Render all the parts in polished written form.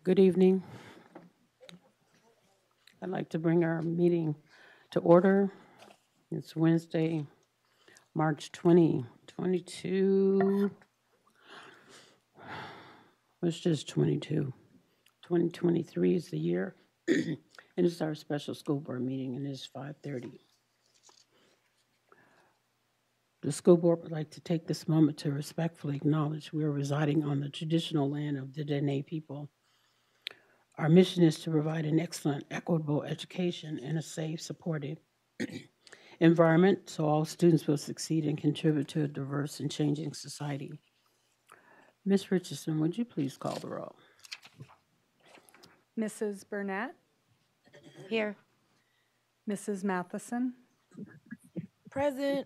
Good evening. I'd like to bring our meeting to order. It's Wednesday, March 2022. It's just 22. 2023 is the year. And it's our special school board meeting, and it's 5:30. The school board would like to take this moment to respectfully acknowledge we are residing on the traditional land of the Dene people. Our mission is to provide an excellent, equitable education and a safe, supportive environment so all students will succeed and contribute to a diverse and changing society. Ms. Richardson, would you please call the roll? Mrs. Burnett, Here. Mrs. Matheson, Present.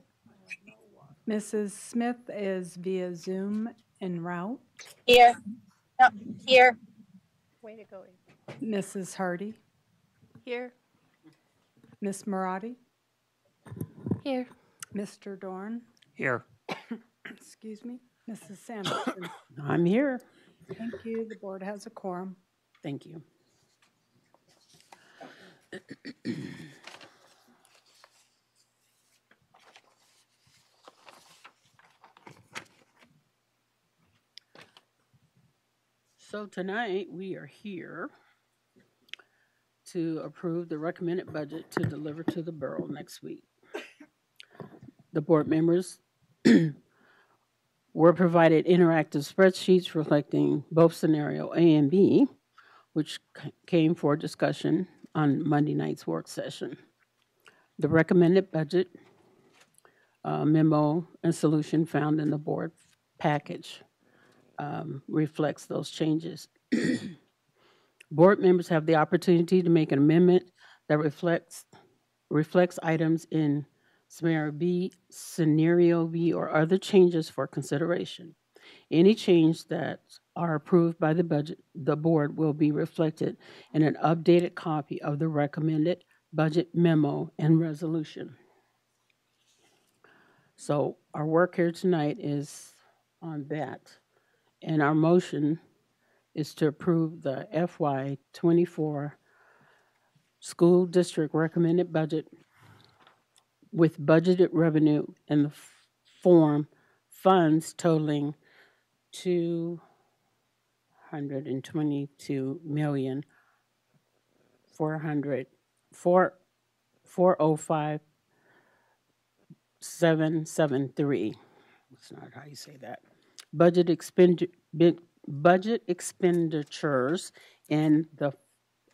Mrs. Smith is via Zoom en route, Here. No, here. Way to go. Mrs. Hardy, Here. Miss Marati, Here. Mr. Dorn, Here. excuse me, Mrs. Sanderson. I'm here. Thank you. The board has a quorum. Thank you. So tonight we are here to approve the recommended budget to deliver to the borough next week. The board members were provided interactive spreadsheets reflecting both scenario A and B, which came for discussion on Monday night's work session. The recommended budget memo and solution found in the board package reflects those changes. Board members have the opportunity to make an amendment that reflects items in scenario B, or other changes for consideration. Any change that are approved by the board will be reflected in an updated copy of the recommended budget memo and resolution. So our work here tonight is on that. And our motion is to approve the FY24 school district recommended budget with budgeted revenue in the form funds totaling $220,405,773. That's not how you say that. Budget expenditures in the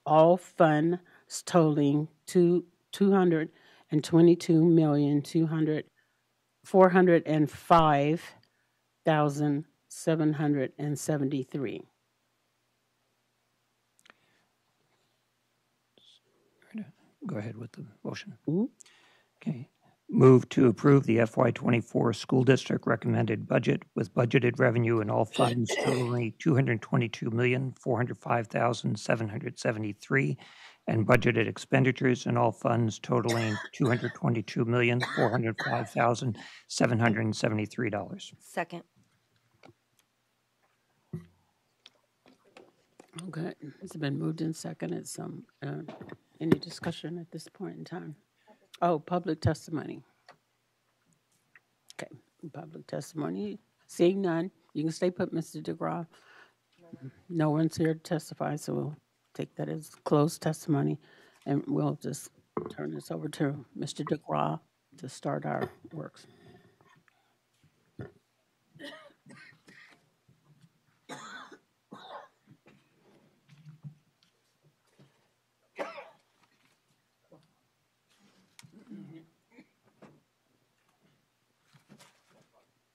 all funds totaling $222,405,773. Go ahead with the motion. Mm-hmm. Okay. Move to approve the FY24 school district recommended budget with budgeted revenue in all funds totaling $222,405,773 and budgeted expenditures in all funds totaling $222,405,773. Second. Okay, it's been moved and seconded. Any discussion at this point in time? Oh, public testimony. Okay, public testimony. Seeing none, you can stay put, Mr. DeGraw. No one's here to testify, so we'll take that as closed testimony, and we'll just turn this over to Mr. DeGraw to start our works.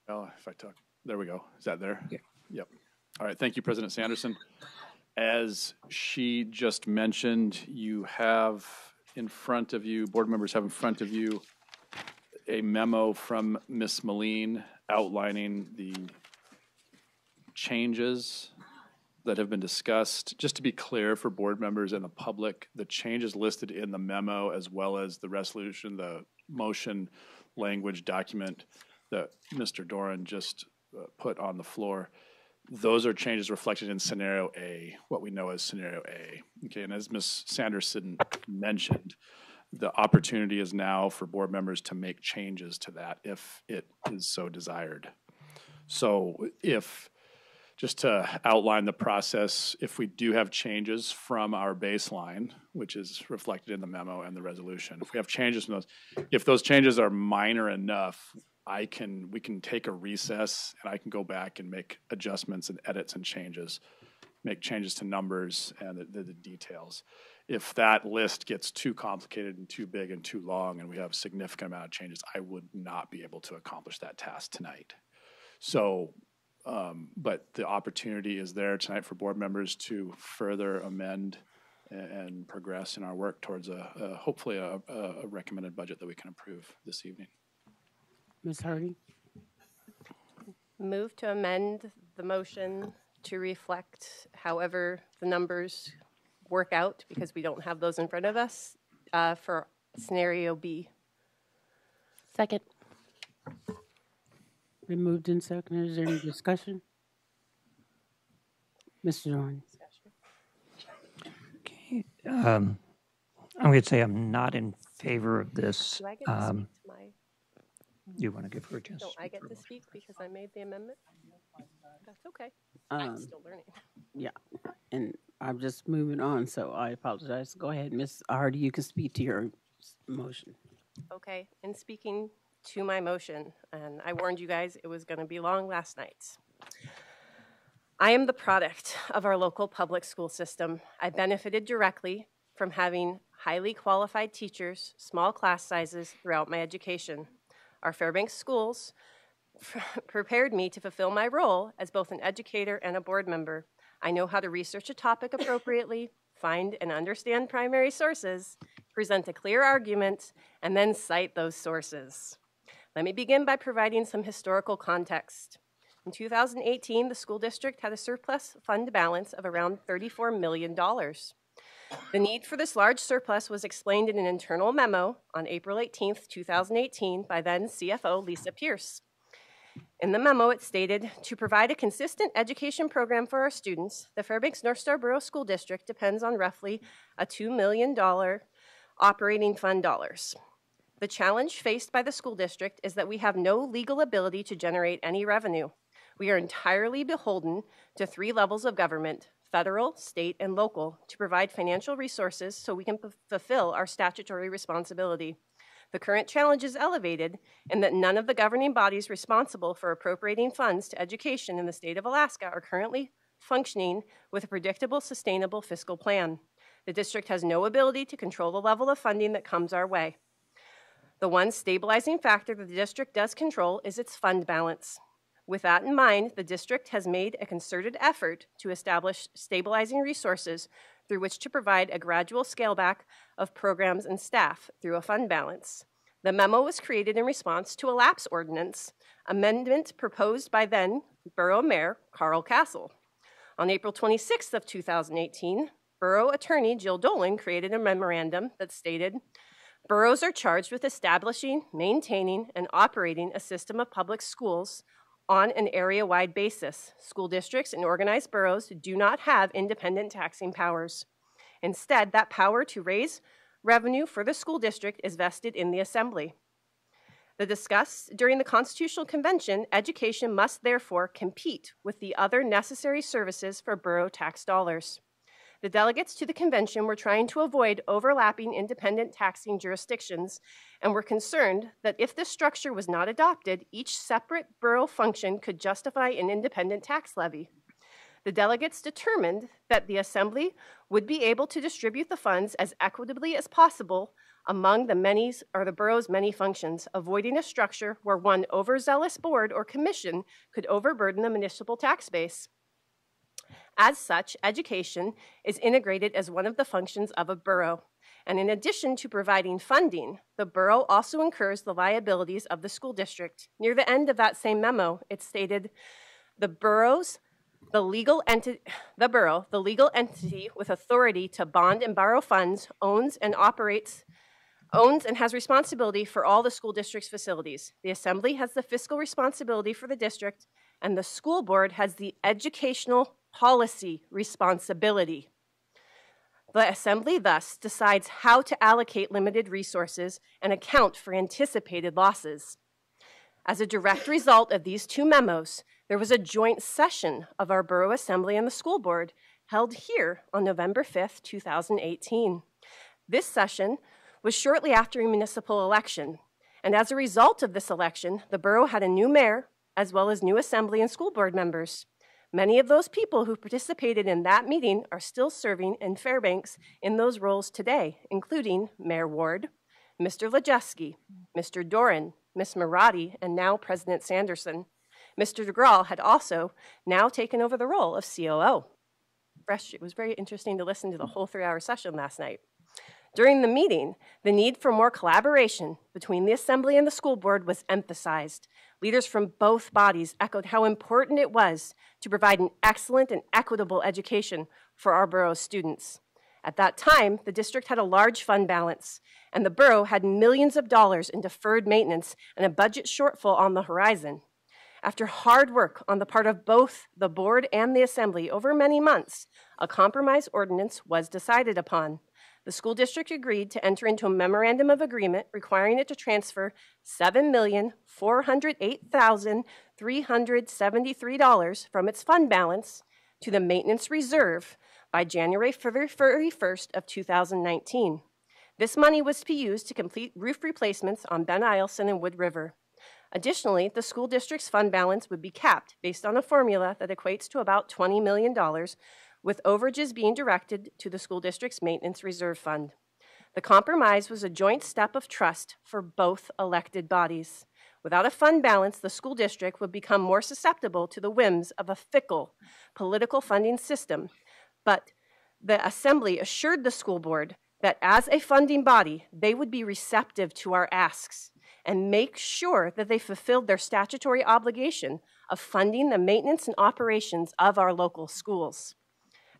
Well, if I talk, there we go. Is that there? Yeah. Yep. All right. Thank you, President Sanderson. As she just mentioned, you have in front of you, board members have in front of you, a memo from Ms. Moline outlining the changes that have been discussed. Just to be clear for board members and the public, the changes listed in the memo as well as the resolution, the motion language document that Mr. Doran just put on the floor Those are changes reflected in scenario A, what we know as scenario A. Okay, and as Ms. Sanderson mentioned, the opportunity is now for board members to make changes to that if it is so desired. So just to outline the process, if we do have changes from our baseline, which is reflected in the memo and the resolution, if we have changes from those, if those changes are minor enough, we can take a recess and I can go back and make adjustments and edits and changes, make changes to numbers and the details. If that list gets too complicated and too big and too long and we have a significant amount of changes, I would not be able to accomplish that task tonight. So, but the opportunity is there tonight for board members to further amend and progress in our work towards hopefully a recommended budget that we can approve this evening. Ms. Hardy? Move to amend the motion to reflect however the numbers work out, because we don't have those in front of us, for scenario B. Second. Been moved and seconded. Is there any discussion? Mr. Dorn? Okay. I'm going to say I'm not in favor of this. Do I get to speak to my, You want to give her a chance? don't I get to speak because I made the amendment? That's okay. Um, I'm still learning. Yeah, and I'm just moving on, so I apologize. Go ahead, Ms. Hardy, you can speak to your motion. Okay, in speaking to my motion, and I warned you guys it was going to be long last night. I am the product of our local public school system. I benefited directly from having highly qualified teachers, small class sizes throughout my education. Our Fairbanks schools prepared me to fulfill my role as both an educator and a board member. I know how to research a topic appropriately, find and understand primary sources, present a clear argument, and then cite those sources. Let me begin by providing some historical context. In 2018, the school district had a surplus fund balance of around $34 million. The need for this large surplus was explained in an internal memo on April 18, 2018 by then CFO Lisa Pierce. In the memo, it stated, to provide a consistent education program for our students, the Fairbanks North Star Borough School District depends on roughly a $2 million operating fund dollars. The challenge faced by the school district is that we have no legal ability to generate any revenue. We are entirely beholden to 3 levels of government, federal, state, and local, to provide financial resources so we can fulfill our statutory responsibility. The current challenge is elevated in that none of the governing bodies responsible for appropriating funds to education in the state of Alaska are currently functioning with a predictable, sustainable fiscal plan. The district has no ability to control the level of funding that comes our way. The one stabilizing factor that the district does control is its fund balance. With that in mind, the district has made a concerted effort to establish stabilizing resources through which to provide a gradual scale back of programs and staff through a fund balance. The memo was created in response to a lapse ordinance amendment proposed by then Borough Mayor Carl Castle. On April 26th of 2018, Borough Attorney Jill Dolan created a memorandum that stated, boroughs are charged with establishing, maintaining, and operating a system of public schools on an area-wide basis. School districts and organized boroughs do not have independent taxing powers. Instead, that power to raise revenue for the school district is vested in the Assembly. The discussed during the Constitutional Convention, education must therefore compete with the other necessary services for borough tax dollars. The delegates to the convention were trying to avoid overlapping independent taxing jurisdictions and were concerned that if this structure was not adopted, each separate borough function could justify an independent tax levy. The delegates determined that the Assembly would be able to distribute the funds as equitably as possible among the borough's many functions, avoiding a structure where one overzealous board or commission could overburden the municipal tax base. As such, education is integrated as one of the functions of a borough. And in addition to providing funding, the borough also incurs the liabilities of the school district. Near the end of that same memo, it stated, the legal entity with authority to bond and borrow funds owns and has responsibility for all the school district's facilities. The Assembly has the fiscal responsibility for the district and the school board has the educational policy responsibility. The Assembly thus decides how to allocate limited resources and account for anticipated losses. As a direct result of these two memos, there was a joint session of our Borough Assembly and the school board held here on November 5th, 2018. This session was shortly after a municipal election, and as a result of this election, the borough had a new mayor as well as new assembly and school board members. Many of those people who participated in that meeting are still serving in Fairbanks in those roles today, including Mayor Ward, Mr. Lejeski, Mr. Doran, Ms. Marotti, and now President Sanderson. Mr. DeGraw had also now taken over the role of COO. It was very interesting to listen to the whole 3-hour session last night. During the meeting, the need for more collaboration between the Assembly and the school board was emphasized. Leaders from both bodies echoed how important it was to provide an excellent and equitable education for our borough's students. At that time, the district had a large fund balance, and the borough had millions of dollars in deferred maintenance and a budget shortfall on the horizon. After hard work on the part of both the board and the Assembly over many months, a compromise ordinance was decided upon. The school district agreed to enter into a memorandum of agreement requiring it to transfer $7,408,373 from its fund balance to the maintenance reserve by January 1st of 2019. This money was to be used to complete roof replacements on Ben Eielson and Wood River. Additionally, the school district's fund balance would be capped based on a formula that equates to about $20 million, with overages being directed to the school district's maintenance reserve fund. The compromise was a joint step of trust for both elected bodies. Without a fund balance, the school district would become more susceptible to the whims of a fickle political funding system. But the Assembly assured the school board that as a funding body, they would be receptive to our asks and make sure that they fulfilled their statutory obligation of funding the maintenance and operations of our local schools.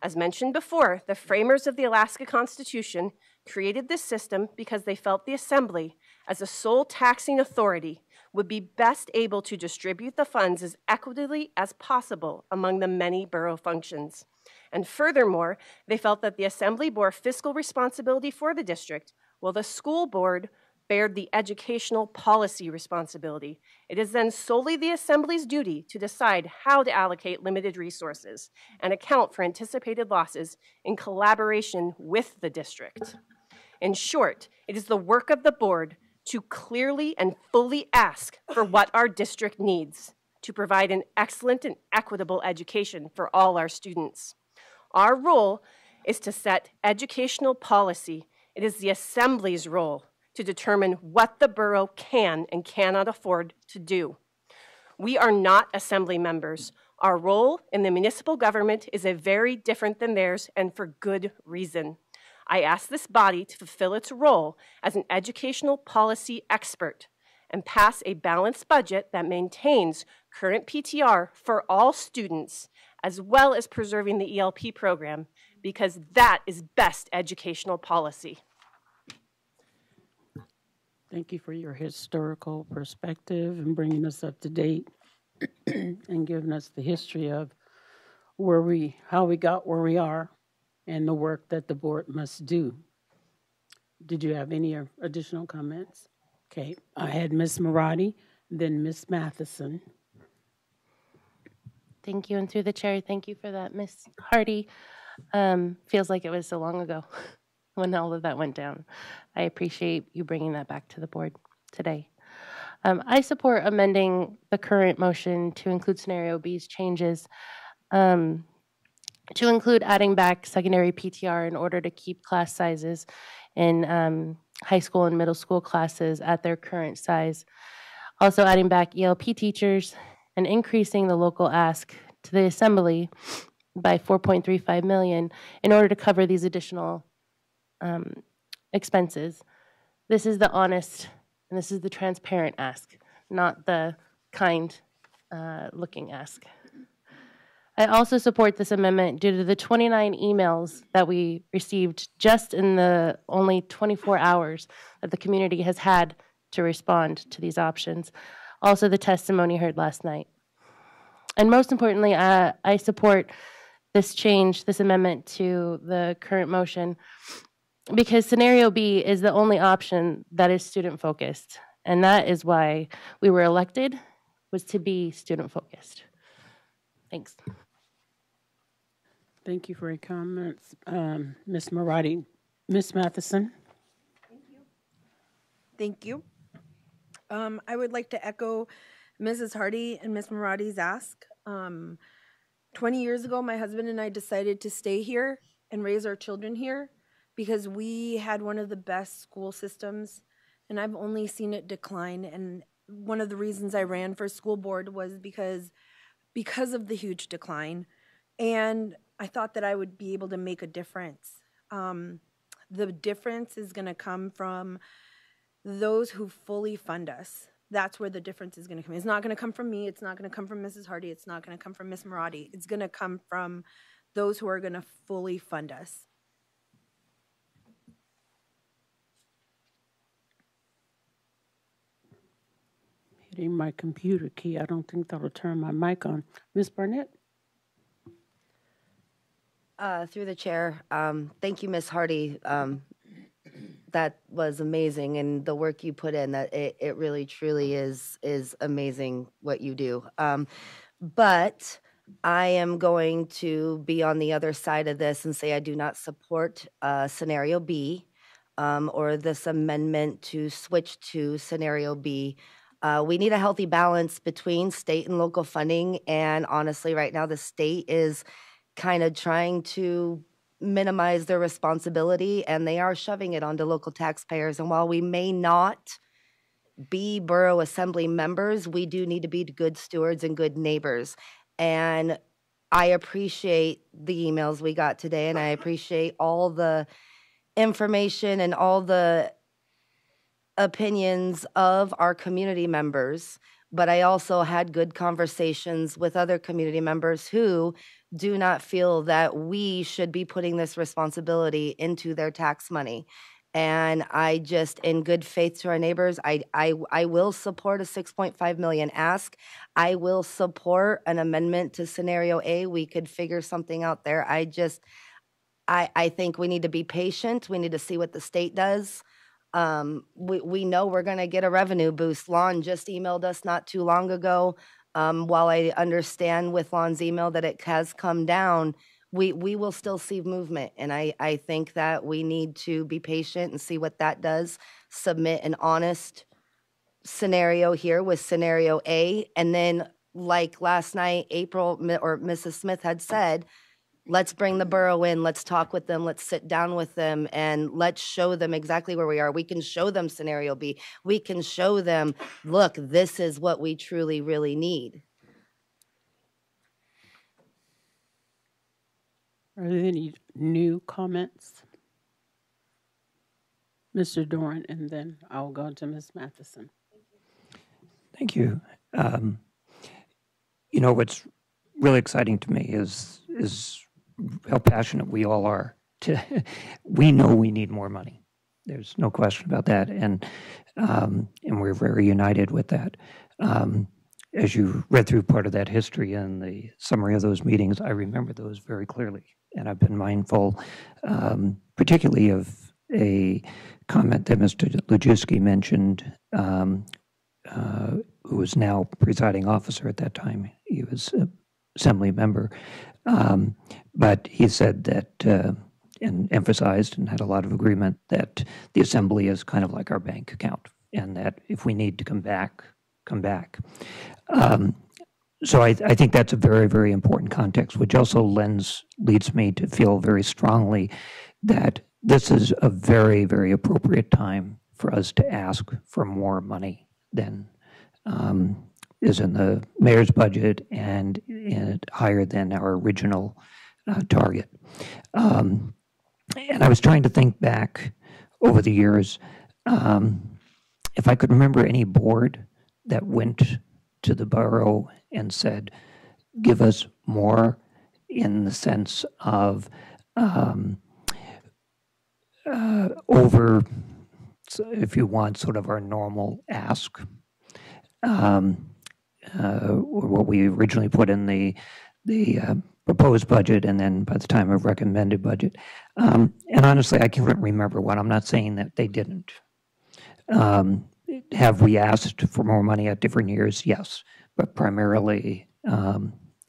As mentioned before, the framers of the Alaska Constitution created this system because they felt the Assembly, as a sole taxing authority, would be best able to distribute the funds as equitably as possible among the many borough functions. And furthermore, they felt that the Assembly bore fiscal responsibility for the district, while the school board bared the educational policy responsibility. It is then solely the Assembly's duty to decide how to allocate limited resources and account for anticipated losses in collaboration with the district. In short, it is the work of the board to clearly and fully ask for what our district needs to provide an excellent and equitable education for all our students. Our role is to set educational policy. It is the Assembly's role to determine what the borough can and cannot afford to do. We are not Assembly members. Our role in the municipal government is very different than theirs, and for good reason. I ask this body to fulfill its role as an educational policy expert and pass a balanced budget that maintains current PTR for all students, as well as preserving the ELP program, because that is best educational policy. Thank you for your historical perspective and bringing us up to date and giving us the history of how we got where we are and the work that the board must do. Did you have any additional comments? Okay, I had Ms. Marotti, then Ms. Matheson. Thank you, and through the chair, thank you for that, Ms. Hardy. Feels like it was so long ago when all of that went down. I appreciate you bringing that back to the board today. I support amending the current motion to include scenario B's changes, to include adding back secondary PTR in order to keep class sizes in high school and middle school classes at their current size. Also adding back ELP teachers and increasing the local ask to the Assembly by $4.35 million in order to cover these additional expenses. This is the honest and this is the transparent ask, not the kind looking ask. I also support this amendment due to the 29 emails that we received just in the only 24 hours that the community has had to respond to these options. Also the testimony heard last night. And most importantly, I support this change, this amendment to the current motion, because scenario B is the only option that is student focused. And that is why we were elected, was to be student focused. Thanks. Thank you for your comments, Ms. Marati. Ms. Matheson? Thank you. I would like to echo Mrs. Hardy and Ms. Marati's ask. 20 years ago, my husband and I decided to stay here and raise our children here because we had one of the best school systems, and I've only seen it decline. And one of the reasons I ran for school board was because of the huge decline. And I thought that I would be able to make a difference. The difference is going to come from those who fully fund us. That's where the difference is going to come. It's not going to come from me. It's not going to come from Mrs. Hardy. It's not going to come from Ms. Marati. It's going to come from those who are going to fully fund us. Hitting my computer key. I don't think that'll turn my mic on. Ms. Barnett? Through the chair, thank you, Ms. Hardy. That was amazing, and the work you put in, that it really truly is amazing what you do. But I am going to be on the other side of this and say I do not support scenario B or this amendment to switch to scenario B. We need a healthy balance between state and local funding, and honestly, right now the state is kind of trying to minimize their responsibility, and they are shoving it onto local taxpayers. And while we may not be borough assembly members, we do need to be good stewards and good neighbors. And I appreciate the emails we got today, and I appreciate all the information and all the opinions of our community members. But I also had good conversations with other community members who do not feel that we should be putting this responsibility into their tax money. And I just, in good faith to our neighbors, I will support a 6.5 million ask. I will support an amendment to scenario A. We could figure something out there. I think we need to be patient. We need to see what the state does. We know we're going to get a revenue boost. Lon just emailed us not too long ago. While I understand with Lon's email that it has come down, we will still see movement. And I think that we need to be patient and see what that does. Submit an honest scenario here with scenario A. And then, like last night, April or Mrs. Smith had said, let's bring the borough in, let's talk with them, let's sit down with them, and let's show them exactly where we are. We can show them scenario B. We can show them, look, this is what we truly, really need. Are there any new comments? Mr. Doran, and then I'll go to Ms. Matheson. Thank you. You know, what's really exciting to me is how passionate we all are. We know we need more money. There's no question about that, and we're very united with that. As you read through part of that history and the summary of those meetings, I remember those very clearly, and I've been mindful, particularly of a comment that Mr. Lujewski mentioned, who was now presiding officer at that time. He was an assembly member. But he said that, and emphasized and had a lot of agreement, that the assembly is kind of like our bank account, and that if we need to come back, come back. So I think that's a very, very important context, which also leads me to feel very strongly that this is a very, very appropriate time for us to ask for more money than is in the mayor's budget and higher than our original target. And I was trying to think back over the years, if I could remember any board that went to the borough and said, give us more, in the sense of over, if you want, sort of our normal ask. or what we originally put in the proposed budget, and then by the time of recommended budget. And honestly, I can't remember what. I'm not saying that they didn't. Have we asked for more money at different years? Yes, but primarily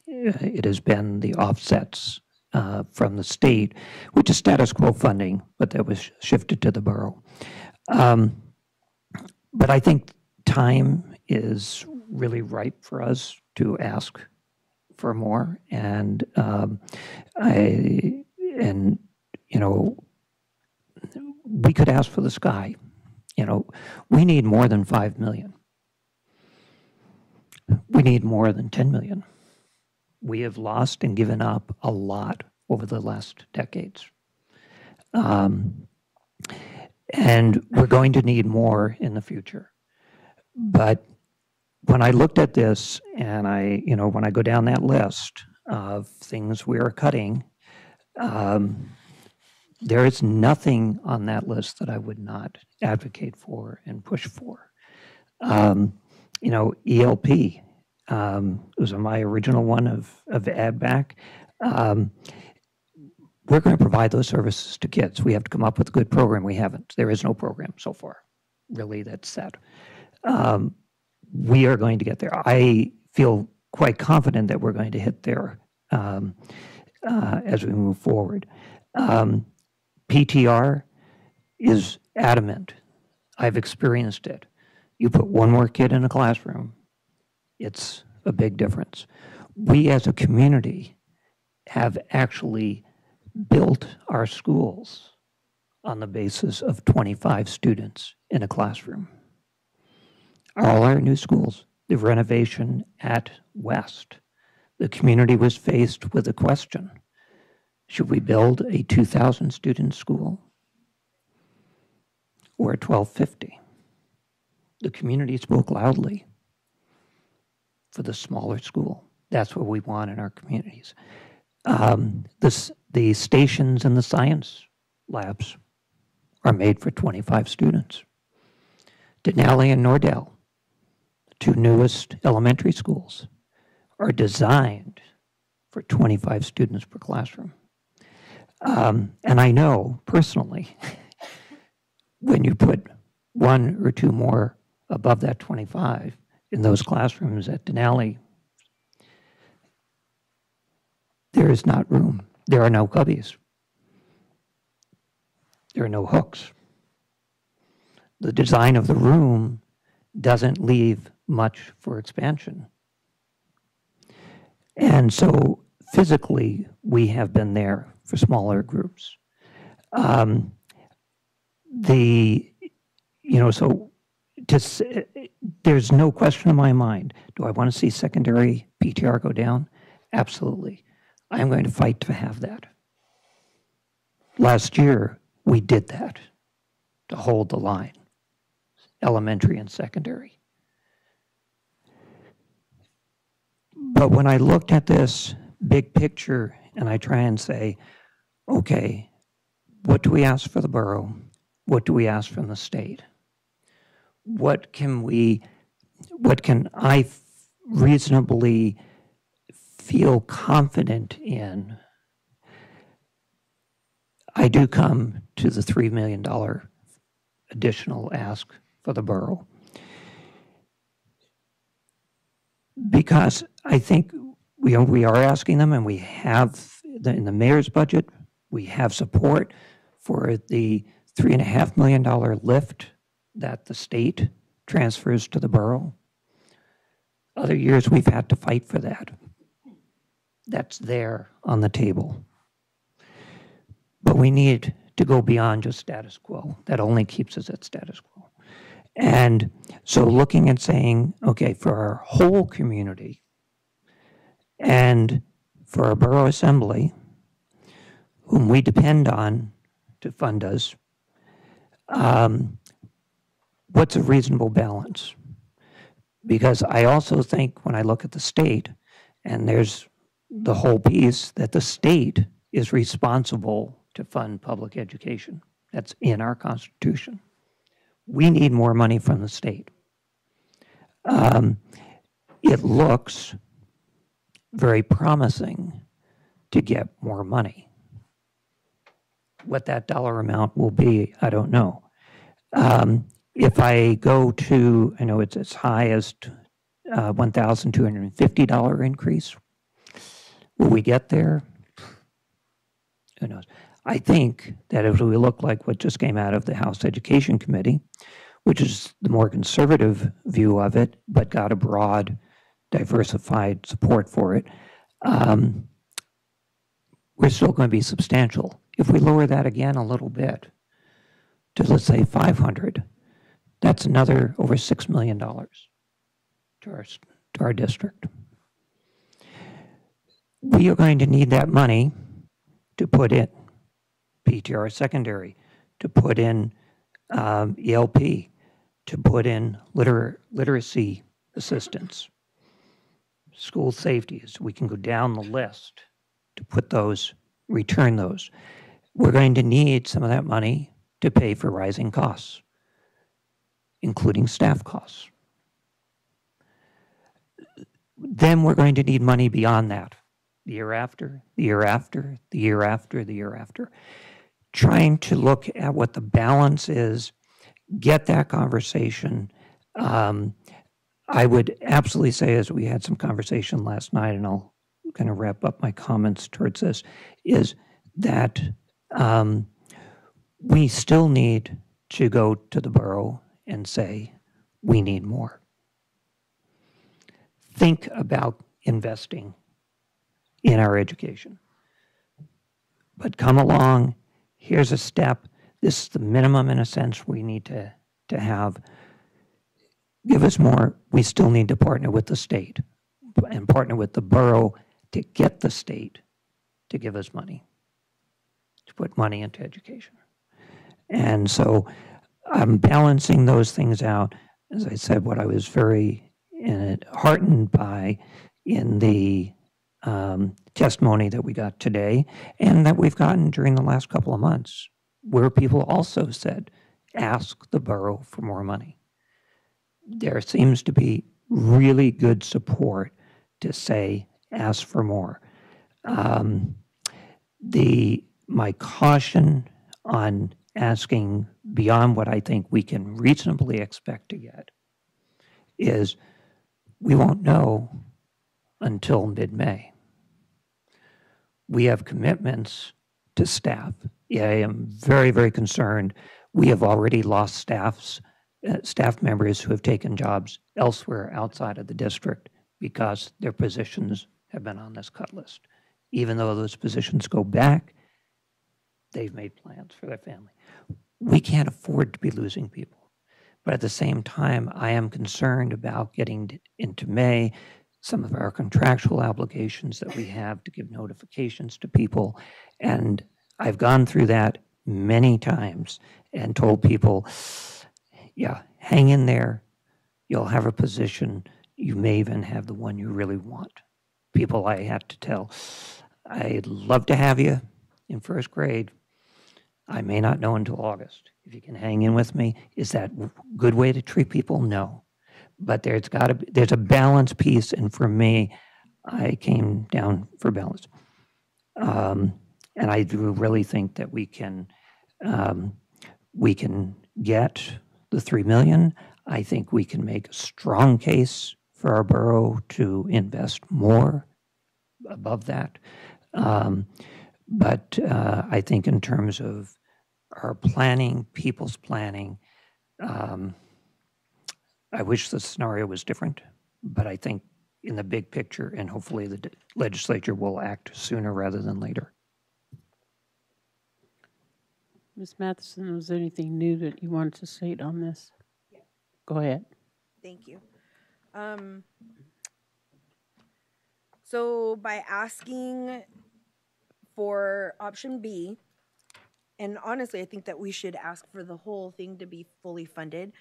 it has been the offsets from the state, which is status quo funding, but that was shifted to the borough. But I think time is really ripe for us to ask for more, and we could ask for the sky. We need more than 5 million. We need more than 10 million. We have lost and given up a lot over the last decades. And we're going to need more in the future. But when I looked at this, and when I go down that list of things we are cutting, there is nothing on that list that I would not advocate for and push for. ELP was my original one of add back. We're going to provide those services to kids. We have to come up with a good program. We haven't. There is no program so far, really, that's set. We are going to get there. I feel quite confident that we're going to hit there as we move forward. PTR is adamant. I've experienced it. You put one more kid in a classroom, it's a big difference. We as a community have actually built our schools on the basis of 25 students in a classroom. All our new schools, the renovation at West, the community was faced with a question. Should we build a 2,000 student school or a 1,250? The community spoke loudly for the smaller school. That's what we want in our communities. The stations and the science labs are made for 25 students. Denali and Nordell, the two newest elementary schools, are designed for 25 students per classroom. And I know personally, when you put one or two more above that 25 in those classrooms at Denali, there is not room. There are no cubbies. There are no hooks. The design of the room doesn't leave much for expansion. And so physically, we have been there for smaller groups. There's no question in my mind, do I want to see secondary PTR go down? Absolutely. I'm going to fight to have that. Last year, we did that to hold the line, elementary and secondary. But when I looked at this big picture and I try and say, okay, what do we ask for the borough? What do we ask from the state? What can I reasonably feel confident in? I do come to the $3 million additional ask for the borough, because I think we are asking them, and we have in the mayor's budget, we have support for the $3.5 million lift that the state transfers to the borough. Other years we've had to fight for that. That's there on the table. But we need to go beyond just status quo. That only keeps us at status quo. And so looking and saying, okay, for our whole community and for our borough assembly, whom we depend on to fund us, what's a reasonable balance? Because I also think when I look at the state, and there's the whole piece that the state is responsible to fund public education. That's in our Constitution. We need more money from the state. it looks very promising to get more money. What that dollar amount will be, I don't know. If I go to, I know it's as high as $1,250 increase. Will we get there? Who knows? I think that if we look like what just came out of the House Education Committee, which is the more conservative view of it, but got a broad, diversified support for it, we're still going to be substantial. If we lower that again a little bit to, let's say, 500, that's another over $6 million to our district. We are going to need that money to put in PTR secondary, to put in ELP, to put in literacy assistance, school safeties. We can go down the list to put those, return those. We're going to need some of that money to pay for rising costs, including staff costs. Then we're going to need money beyond that. The year after, the year after, the year after, the year after. Trying to look at what the balance is, get that conversation. I would absolutely say, as we had some conversation last night, and I'll kind of wrap up my comments towards this, is that we still need to go to the borough and say, we need more. Think about investing in our education. But come along, here's a step. This is the minimum, in a sense, we need to have. Give us more. We still need to partner with the state and partner with the borough to get the state to give us money, to put money into education. And so I'm balancing those things out. As I said, what I was very heartened by in the testimony that we got today and that we've gotten during the last couple of months, where people also said, ask the borough for more money. There seems to be really good support to say, ask for more. My caution on asking beyond what I think we can reasonably expect to get is we won't know until mid-May. We have commitments to staff. I am very, very concerned. We have already lost staff members who have taken jobs elsewhere outside of the district because their positions have been on this cut list. Even though those positions go back, they've made plans for their family. We can't afford to be losing people. But at the same time, I am concerned about getting into May, some of our contractual obligations that we have to give notifications to people. And I've gone through that many times and told people, yeah, hang in there. You'll have a position. You may even have the one you really want. People I have to tell, I'd love to have you in first grade. I may not know until August. If you can hang in with me, is that a good way to treat people? No. But there's a balance piece, and for me, I came down for balance. And I do really think that we can get the $3 million. I think we can make a strong case for our borough to invest more above that. But I think in terms of our planning, people's planning, I wish the scenario was different, but I think in the big picture, and hopefully the legislature will act sooner rather than later. Ms. Matheson, was there anything new that you wanted to state on this? Yeah. Go ahead. Thank you. So by asking for option B, and honestly, I think that we should ask for the whole thing to be fully funded.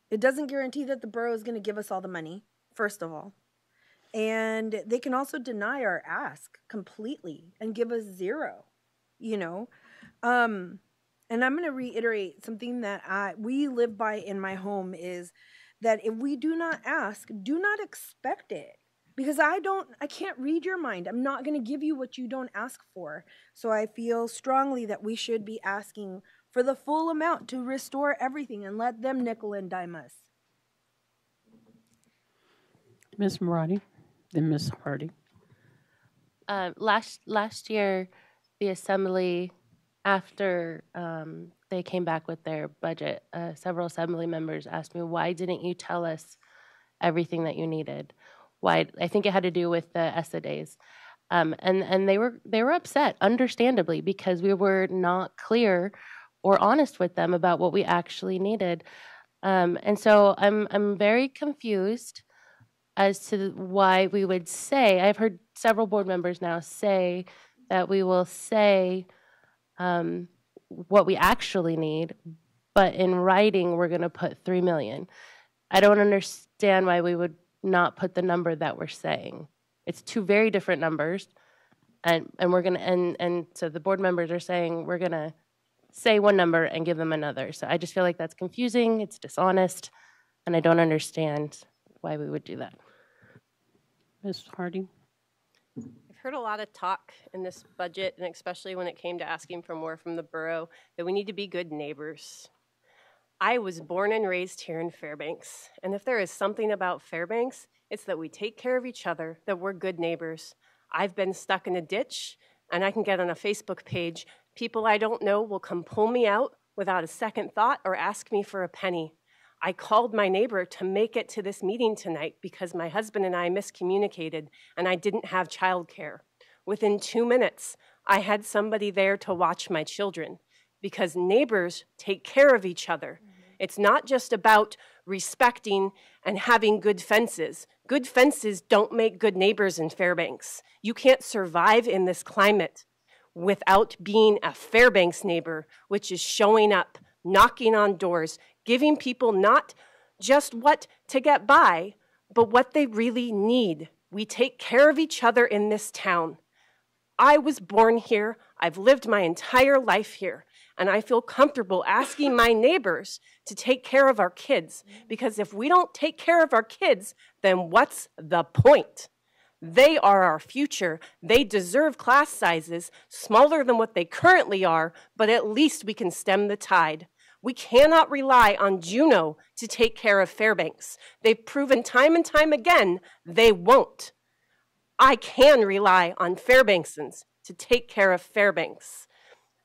It doesn't guarantee that the borough is going to give us all the money, first of all. And they can also deny our ask completely and give us zero, you know. And I'm going to reiterate something that we live by in my home is that if we do not ask, do not expect it. Because I can't read your mind. I'm not going to give you what you don't ask for. So I feel strongly that we should be asking for the full amount to restore everything and let them nickel and dime us. Ms. Marati, then Ms. Hardy. Last year, the assembly, after they came back with their budget, several assembly members asked me, why didn't you tell us everything that you needed? Why? I think it had to do with the ESSA days. And they were upset, understandably, because we were not clear or honest with them about what we actually needed. And so I'm very confused as to why we would say, I've heard several board members now say that we will say what we actually need, but in writing, we're going to put $3 million. I don't understand why we would not put the number that we're saying. It's two very different numbers, and we're going to, and so the board members are saying we're going to say one number and give them another. So I just feel like that's confusing, it's dishonest, and I don't understand why we would do that. Ms. Hardy. I've heard a lot of talk in this budget, and especially when it came to asking for more from the borough, that we need to be good neighbors. I was born and raised here in Fairbanks, and if there is something about Fairbanks, it's that we take care of each other, that we're good neighbors. I've been stuck in a ditch, and I can get on a Facebook page. People I don't know will come pull me out without a second thought or ask me for a penny. I called my neighbor to make it to this meeting tonight because my husband and I miscommunicated and I didn't have childcare. Within 2 minutes, I had somebody there to watch my children because neighbors take care of each other. It's not just about respecting and having good fences. Good fences don't make good neighbors in Fairbanks. You can't survive in this climate without being a Fairbanks neighbor, which is showing up, knocking on doors, giving people not just what to get by, but what they really need. We take care of each other in this town. I was born here. I've lived my entire life here, and I feel comfortable asking my neighbors to take care of our kids, because if we don't take care of our kids, then what's the point? They are our future. They deserve class sizes smaller than what they currently are, but at least we can stem the tide. We cannot rely on Juneau to take care of Fairbanks. They've proven time and time again they won't. I can rely on Fairbanksans to take care of Fairbanks.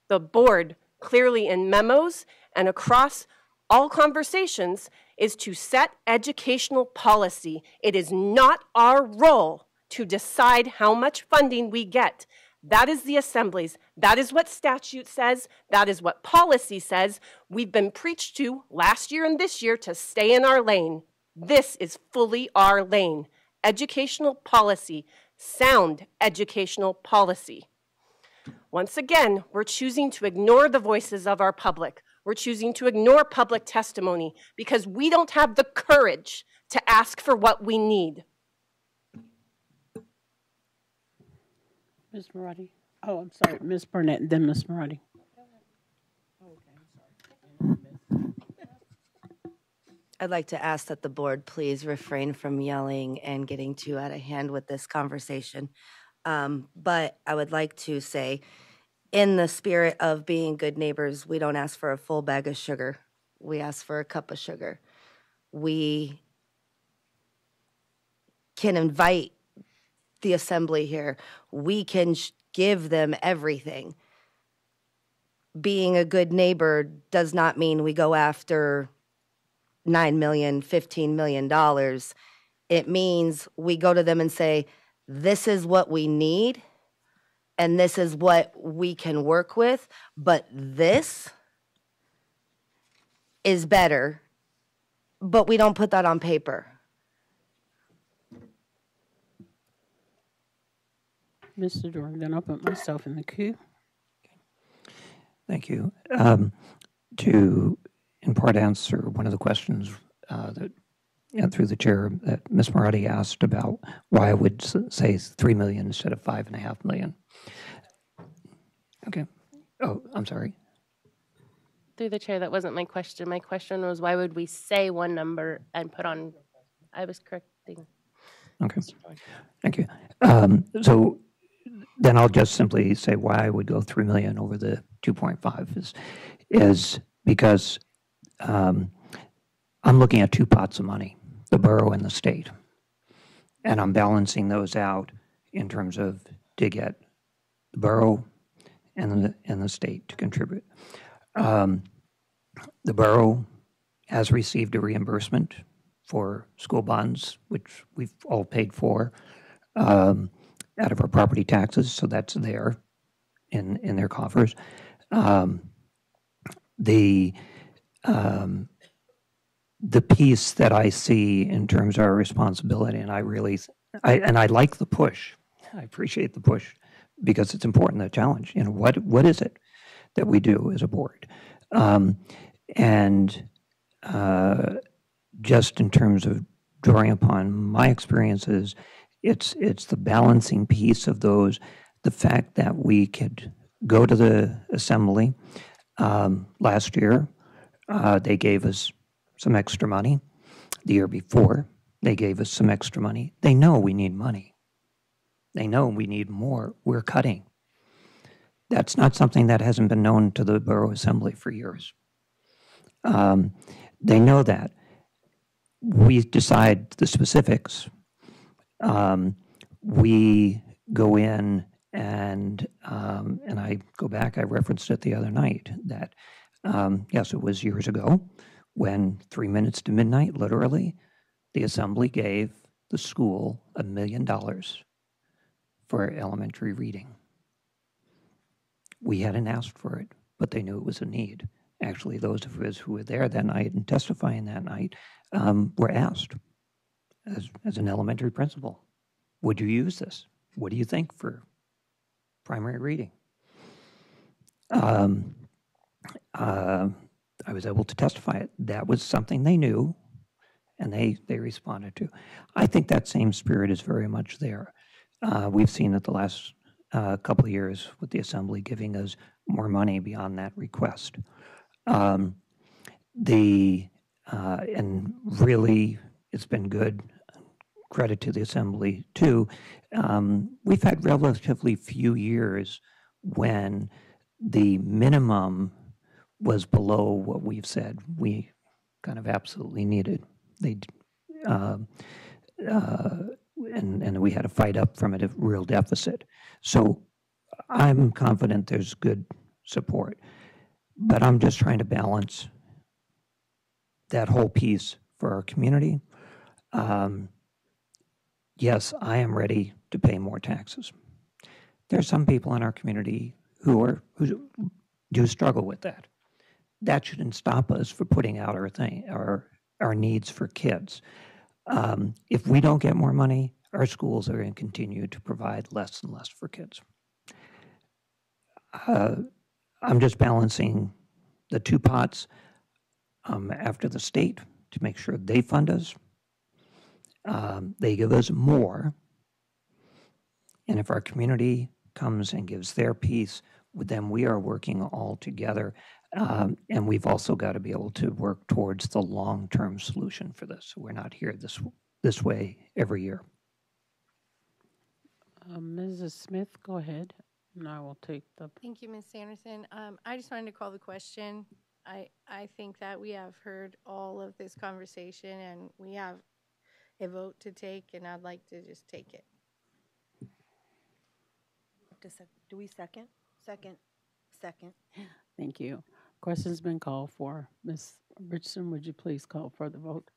The board, clearly in memos and across all conversations, is to set educational policy. It is not our role to decide how much funding we get. That is the Assembly's. That is what statute says. That is what policy says. We've been preached to last year and this year to stay in our lane. This is fully our lane. Educational policy, sound educational policy. Once again, we're choosing to ignore the voices of our public. We're choosing to ignore public testimony because we don't have the courage to ask for what we need. Ms. Marati. Oh, I'm sorry, Ms. Burnett, then Ms. Marati. I'd like to ask that the board please refrain from yelling and getting too out of hand with this conversation. But I would like to say, in the spirit of being good neighbors, we don't ask for a full bag of sugar. We ask for a cup of sugar. We can invite the assembly here. We can give them everything. Being a good neighbor does not mean we go after $9 million, $15 million. It means we go to them and say, this is what we need, and this is what we can work with, but this is better, but we don't put that on paper. Mr. Dorn, then I'll put myself in the queue. Thank you. To, in part, answer one of the questions that, through the chair, that Ms. Marati asked about why I would say $3 million instead of $5.5 million. Okay. Oh, I'm sorry. Through the chair, that wasn't my question. My question was, why would we say one number and put on, I was correcting. Okay, thank you. So then I'll just simply say why I would go 3 million over the 2.5 is because I'm looking at two pots of money, the borough and the state. And I'm balancing those out in terms of to get the borough and the state to contribute. The borough has received a reimbursement for school bonds, which we've all paid for out of our property taxes, so that's there in their coffers. The piece that I see in terms of our responsibility, and I like the push. I appreciate the push because it's important, the challenge. You know, what is it that we do as a board? Just in terms of drawing upon my experiences, it's the balancing piece of those, the fact that we could go to the assembly. Last year, they gave us some extra money. The year before, they gave us some extra money. They know we need money. They know we need more. We're cutting. That's not something that hasn't been known to the Borough Assembly for years. They know that. We decide the specifics. We go in and I go back, I referenced it the other night, that yes, it was years ago when 3 minutes to midnight, literally, the Assembly gave the school $1 million for elementary reading. We hadn't asked for it, but they knew it was a need. Actually, those of us who were there that night and testifying that night were asked as an elementary principal, would you use this? What do you think for primary reading? I was able to testify it. That was something they knew and they responded to. I think that same spirit is very much there. We've seen it the last couple of years with the Assembly giving us more money beyond that request. And really, it's been good. Credit to the Assembly, too. We've had relatively few years when the minimum was below what we've said we kind of absolutely needed. And we had to fight up from a real deficit. So I'm confident there's good support. But I'm just trying to balance that whole piece for our community. Yes, I am ready to pay more taxes. There are some people in our community who do struggle with that. That shouldn't stop us from putting out our needs for kids. If we don't get more money, our schools are going to continue to provide less and less for kids. I'm just balancing the two pots after the state to make sure they fund us. They give us more. And if our community comes and gives their piece, then we are working all together. And we've also got to be able to work towards the long-term solution for this. We're not here this way every year. Mrs. Smith, go ahead, and I will take the. Thank you, Ms. Sanderson. I just wanted to call the question. I think that we have heard all of this conversation and we have a vote to take, and I'd like to just take it. Do we second? Second. Thank you. Question's been called for. Ms. Richardson, would you please call for the vote?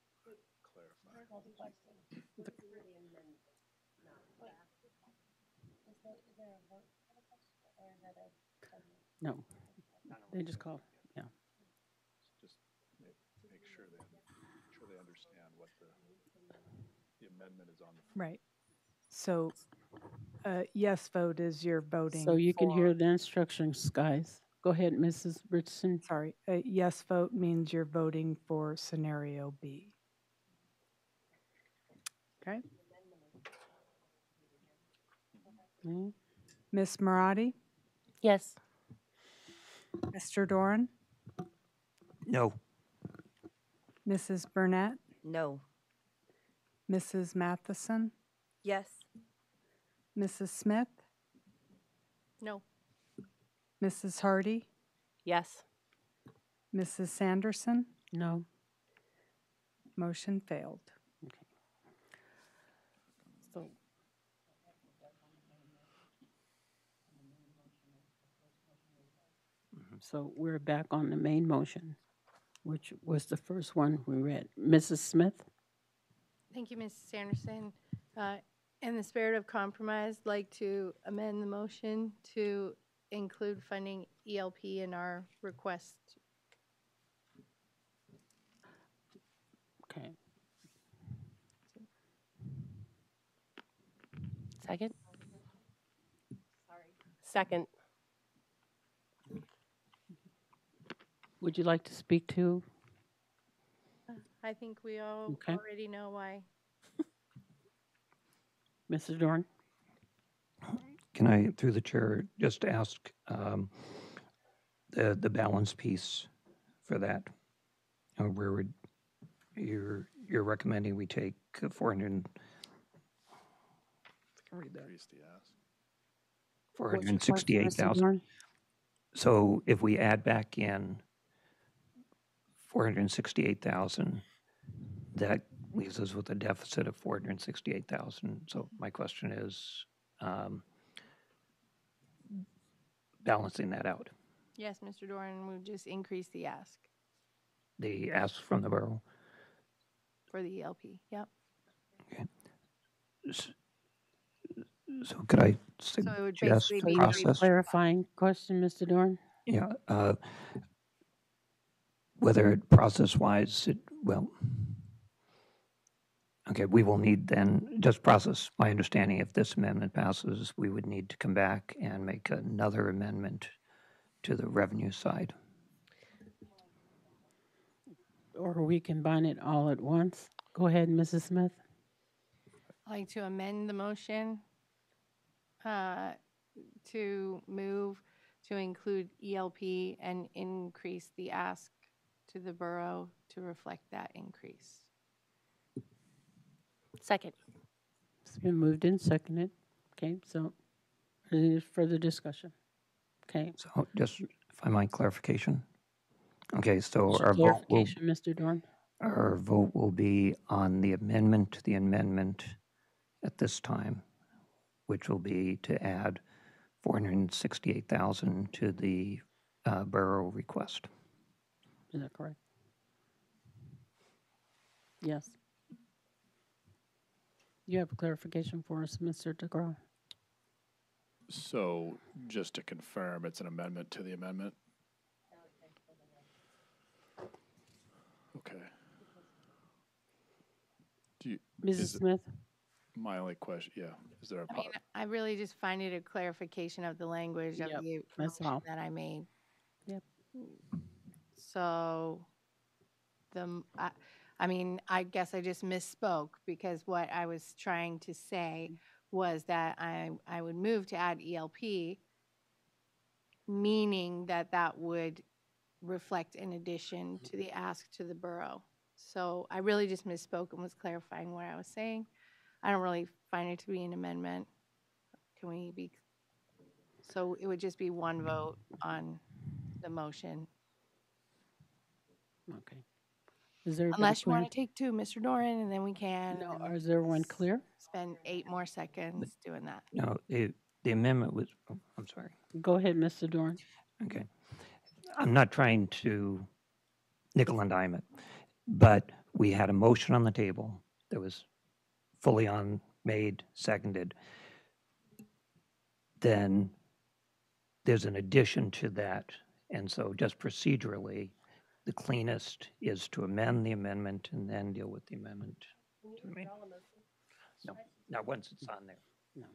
No, they just called. Yeah. Just make sure they understand what the amendment is on the floor. Right. So, yes vote is you're voting. So you can hear the instructions, guys. Go ahead, Mrs. Richardson. Sorry. A yes vote means you're voting for scenario B. Okay. Ms. Marati? Yes. Mr. Doran? No. Mrs. Burnett, No. Mrs. Matheson, Yes. Mrs. Smith, No. Mrs. Hardy, Yes. Mrs. Sanderson. No. Motion failed. Okay. So, so we're back on the main motion, which was the first one we read. Mrs. Smith? Thank you, Mrs. Sanderson. In the spirit of compromise, I'd like to amend the motion to include funding ELP in our request. Okay. Second? Second. Would you like to speak to? I think we all Okay. already know why. Mrs. Dorn? Can I, through the chair, just ask the balance piece for that? Where would you're recommending we take 400? If I can read that. Increase the ask. What's your question, Mr. 468,000. Dorn? So if we add back in 468,000, that leaves us with a deficit of 468,000. So my question is balancing that out. Yes, Mr. Doran, we just increase the ask The ask from the borough. for the ELP. Yep. Okay. So could I it would suggest basically be process? Clarifying question, Mr. Dorn? Yeah. Whether it process-wise, okay, we will need then, just process, my understanding, if this amendment passes, we would need to come back and make another amendment to the revenue side. Or we combine it all at once? Go ahead, Mrs. Smith. I'd like to amend the motion to move to include ELP and increase the ask to the borough to reflect that increase. Second. It's been moved and seconded. Okay, so any further discussion? Okay. So just, if I might, clarification. Okay, so What's your our clarification, Mr. Dorn? our vote will be on the amendment to the amendment at this time, which will be to add 468,000 to the borough request. Is that correct? Yes. You have a clarification for us, Mr. DeGraw? So just to confirm, it's an amendment to the amendment? Okay. Mrs. Smith? My only question, yeah, is there a, I mean, I really just find it a clarification of the language of Yep, the that's motion all. that I made. Yep. So I mean, I guess I just misspoke because what I was trying to say was that I would move to add ELP, meaning that that would reflect an addition to the ask to the borough. So I really just misspoke and was clarifying what I was saying. I don't really find it to be an amendment. Can we be, so it would just be one vote on the motion. Okay. Is there Unless you want to take two, Mr. Doran, and then we can. No, and is there one clear? Spend 8 more seconds doing that. No, the amendment was, oh, I'm sorry. Go ahead, Mr. Dorn. Okay. I'm not trying to nickel and dime it, but we had a motion on the table that was fully made, seconded. Then there's an addition to that. And so just procedurally, the cleanest is to amend the amendment and then deal with the amendment. No, not once it's on there. No.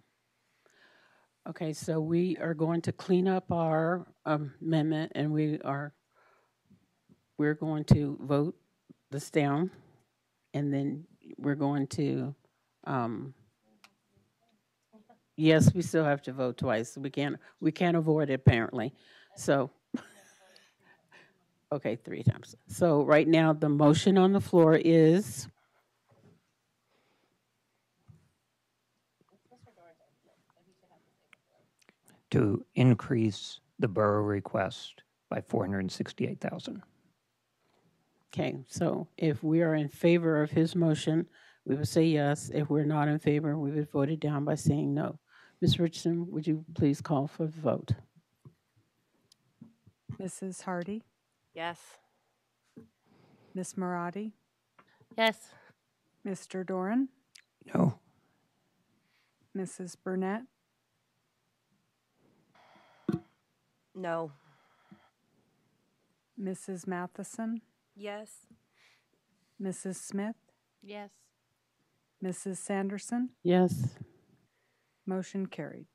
Okay, so we are going to clean up our amendment, and we're going to vote this down, and then we're going to, yes, we still have to vote twice. We can't avoid it apparently. So Okay, 3 times. So right now, the motion on the floor is, to increase the borough request by 468,000. okay, so if we are in favor of his motion, we would say yes. If we're not in favor, we would vote it down by saying no. Ms. Richardson, would you please call for the vote? Mrs. Hardy, Yes. Miss Maradi, Yes. Mr. Doran, No. Mrs. Burnett, No. Mrs. Matheson, Yes. Mrs. Smith, Yes. Mrs. Sanderson. Yes. Motion carried.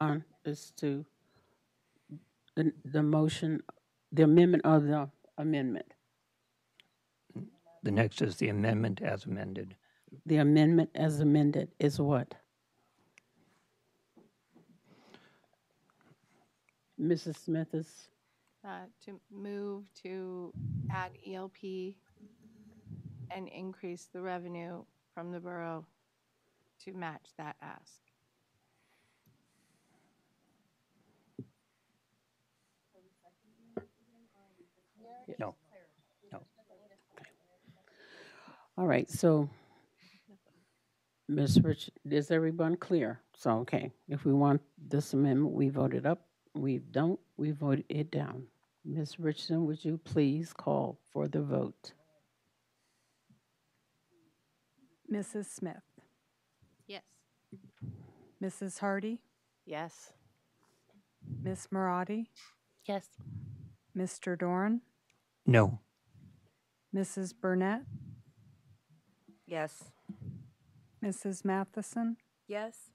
On is to the motion, the amendment of the amendment. The next is the amendment as amended. The amendment as amended is what? Mrs. Smith is, To move to add ELP and increase the revenue from the borough to match that ask. No. No. all right, so Ms. Rich, is everyone clear? So, okay, if we want this amendment, we vote it up. We don't, we vote it down. Ms. Richardson, would you please call for the vote? Mrs. Smith, Yes. Mrs. Hardy, Yes. Miss Maradi, Yes. Mr. Doran, No. Mrs. Burnett, Yes. Mrs. Matheson, Yes.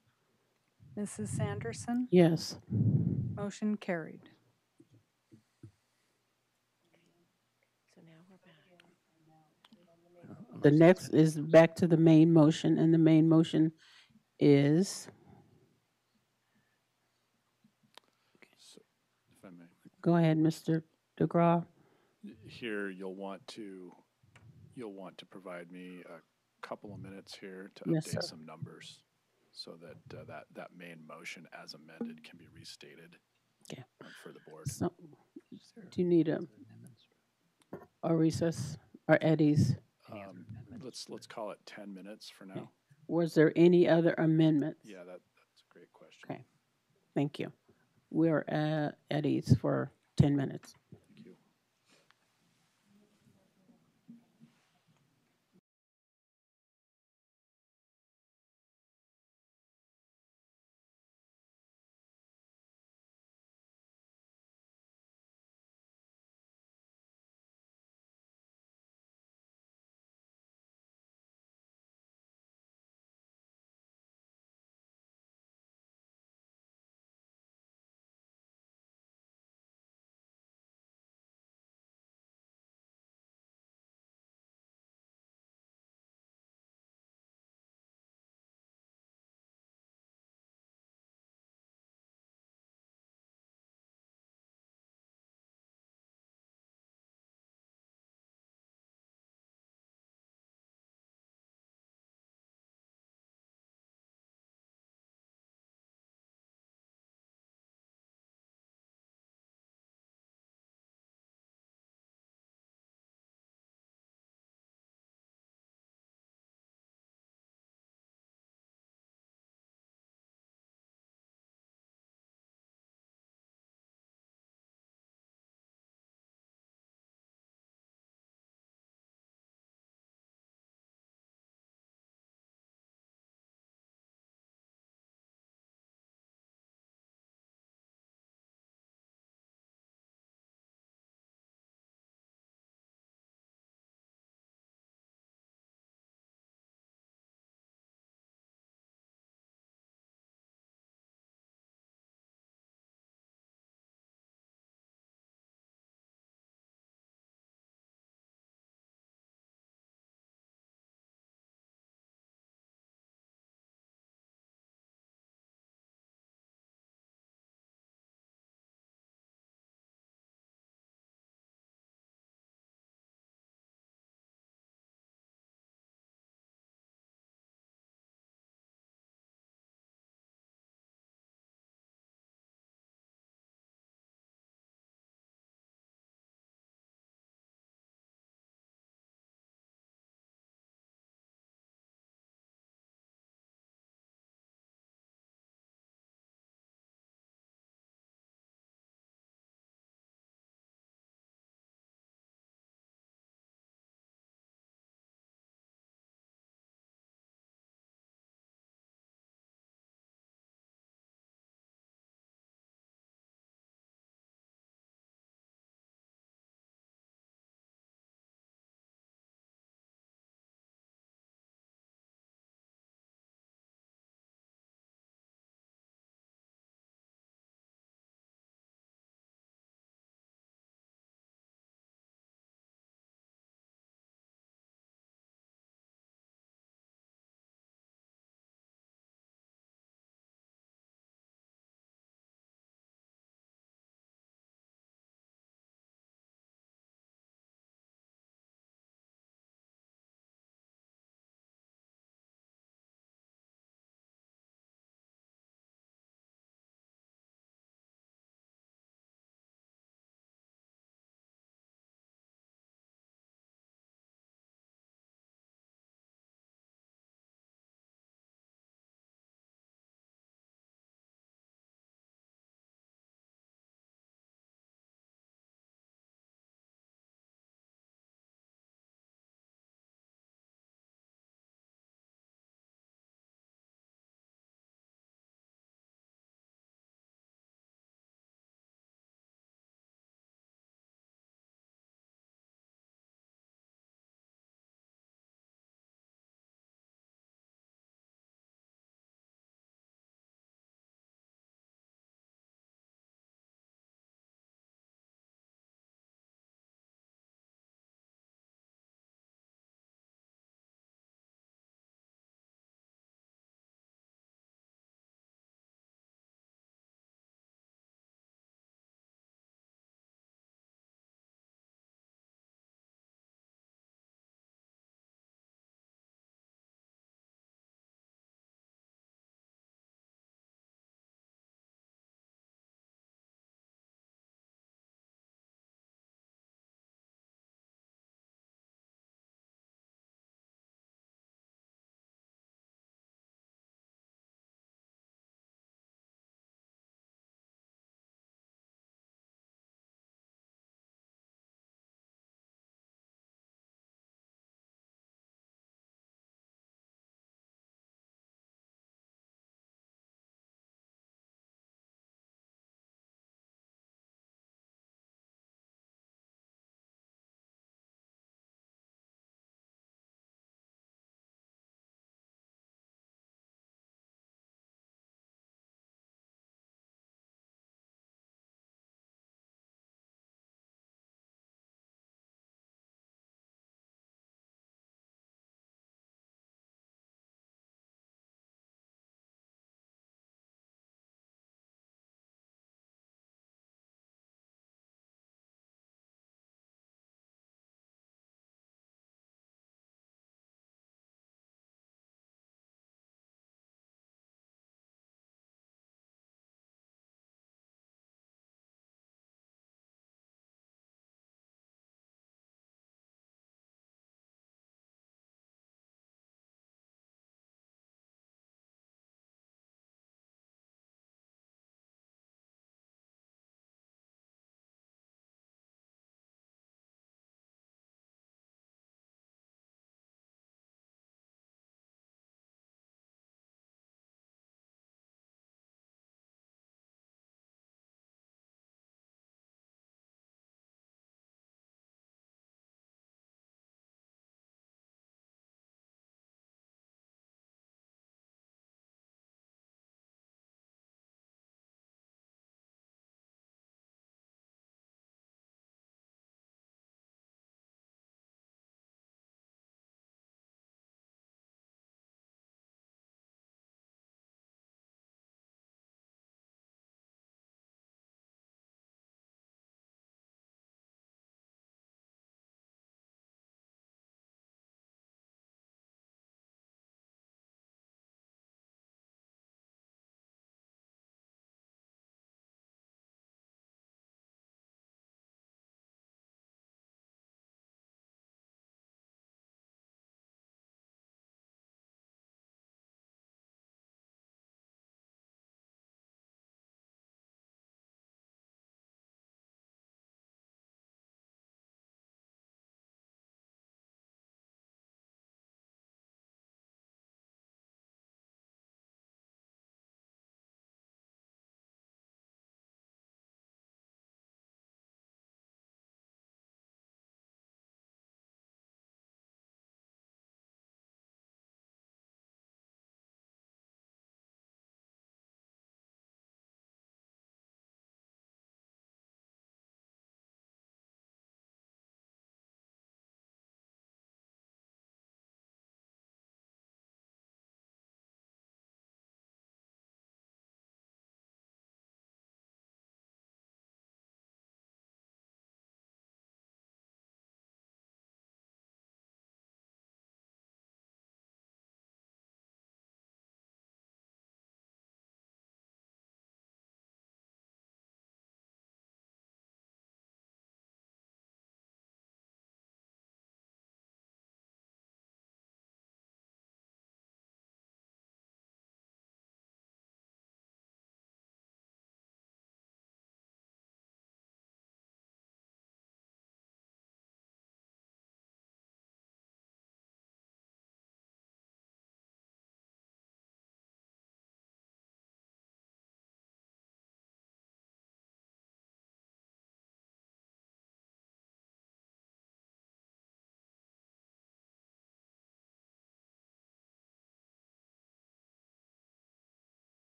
Mrs. Sanderson. Yes. Motion carried. So now we're back. The next is back to the main motion, and the main motion is, So, if I may, go ahead, Mr. DeGraw. here you'll want to provide me a couple of minutes here to Yes, update sir. some numbers so that that main motion as amended can be restated Okay. for the board. So, do you need a recess or Eddie's? Let's call it 10 minutes for now. Was there any other amendments? Yeah, that's a great question. Okay, thank you. We're at Eddie's for 10 minutes.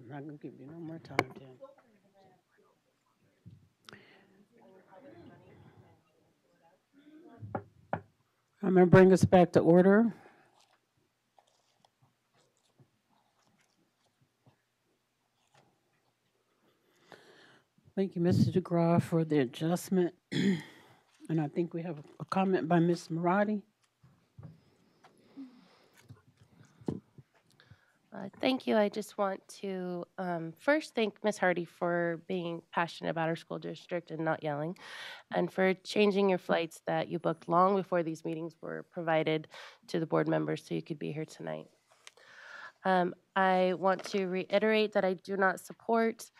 I'm not going to give you no more time, Tim. I'm going to bring us back to order. Thank you, Mr. DeGraw, for the adjustment. And I think we have a comment by Ms. Marati. Thank you. I just want to first thank Ms. Hardy for being passionate about our school district and not yelling, and for changing your flights that you booked long before these meetings were provided to the board members so you could be here tonight. I want to reiterate that I do not support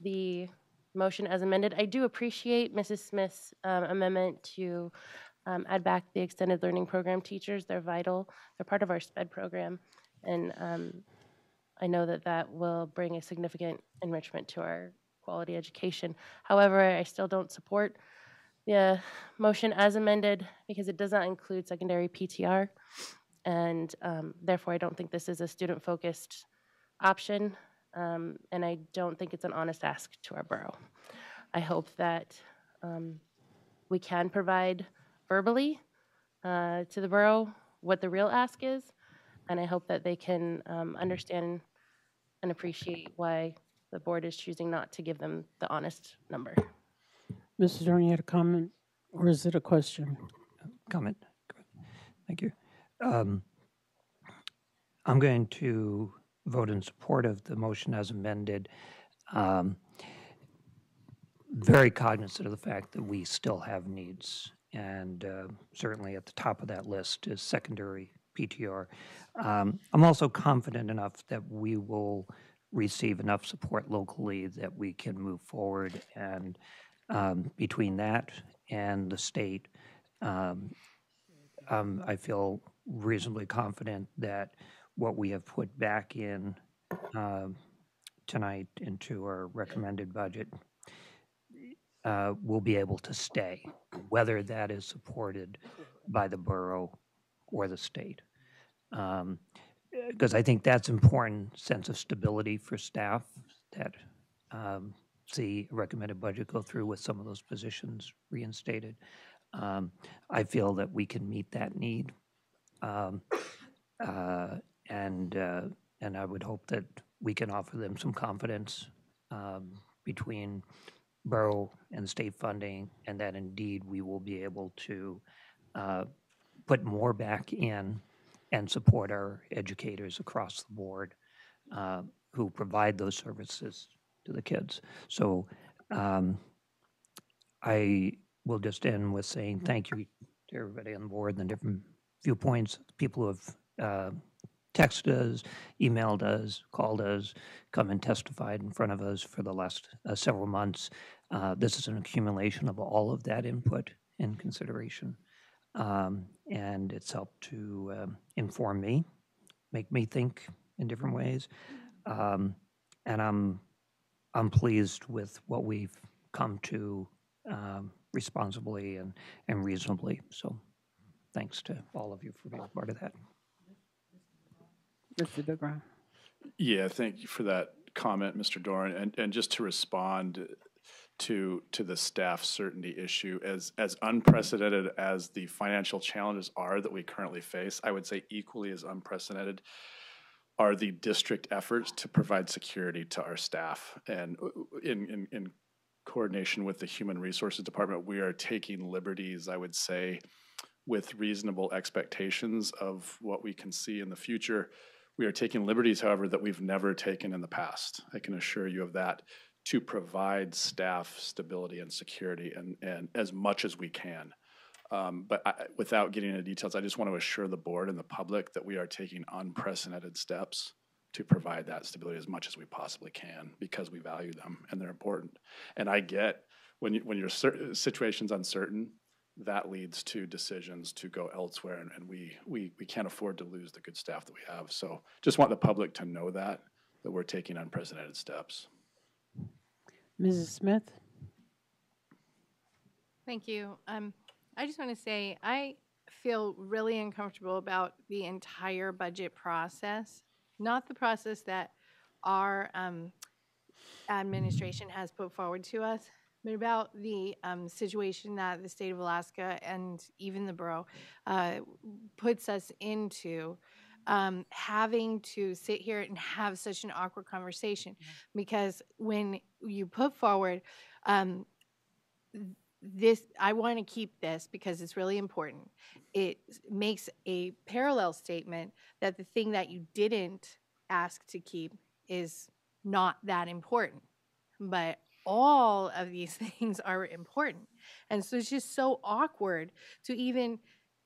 the motion as amended. I do appreciate Mrs. Smith's amendment to add back the extended learning program teachers. They're vital. They're part of our SPED program. And I know that that will bring a significant enrichment to our quality education. However, I still don't support the motion as amended because it does not include secondary PTR. And therefore, I don't think this is a student-focused option. And I don't think it's an honest ask to our borough. I hope that we can provide verbally to the borough what the real ask is, and I hope that they can understand and appreciate why the board is choosing not to give them the honest number. Mr. Dorn, you had a comment, or is it a question? Comment. Thank you. I'm going to vote in support of the motion as amended. Very cognizant of the fact that we still have needs, and certainly at the top of that list is secondary PTR. I'm also confident enough that we will receive enough support locally that we can move forward, and between that and the state, I feel reasonably confident that what we have put back in tonight into our recommended budget will be able to stay, whether that is supported by the borough or the state. Because I think that's important sense of stability for staff that see a recommended budget go through with some of those positions reinstated. I feel that we can meet that need. And I would hope that we can offer them some confidence between borough and state funding, and that indeed we will be able to put more back in and support our educators across the board who provide those services to the kids. So I will just end with saying thank you to everybody on the board and the different viewpoints, people who have texted us, emailed us, called us, come and testified in front of us for the last several months. This is an accumulation of all of that input and consideration. And it's helped to inform me, make me think in different ways. And I'm pleased with what we've come to responsibly and reasonably. So thanks to all of you for being part of that. Mr. DeGraw. Yeah, thank you for that comment, Mr. Doran. And just to respond to the staff certainty issue, as unprecedented as the financial challenges are that we currently face, I would say equally as unprecedented are the district efforts to provide security to our staff. And in coordination with the Human Resources Department, we are taking liberties, I would say, with reasonable expectations of what we can see in the future. We are taking liberties, however, that we've never taken in the past. I can assure you of that, to provide staff stability and security and as much as we can. But without getting into details, I just want to assure the board and the public that we are taking unprecedented steps to provide that stability as much as we possibly can because we value them and they're important. And I get when your situation's uncertain, that leads to decisions to go elsewhere, and we can't afford to lose the good staff that we have. So just want the public to know that we're taking unprecedented steps. Mrs. Smith? Thank you. I just want to say I feel really uncomfortable about the entire budget process, not the process that our administration has put forward to us, but about the situation that the state of Alaska and even the borough puts us into, having to sit here and have such an awkward conversation. Because when you put forward this, I want to keep this because it's really important. It makes a parallel statement that the thing that you didn't ask to keep is not that important. But all of these things are important. And so it's just so awkward to even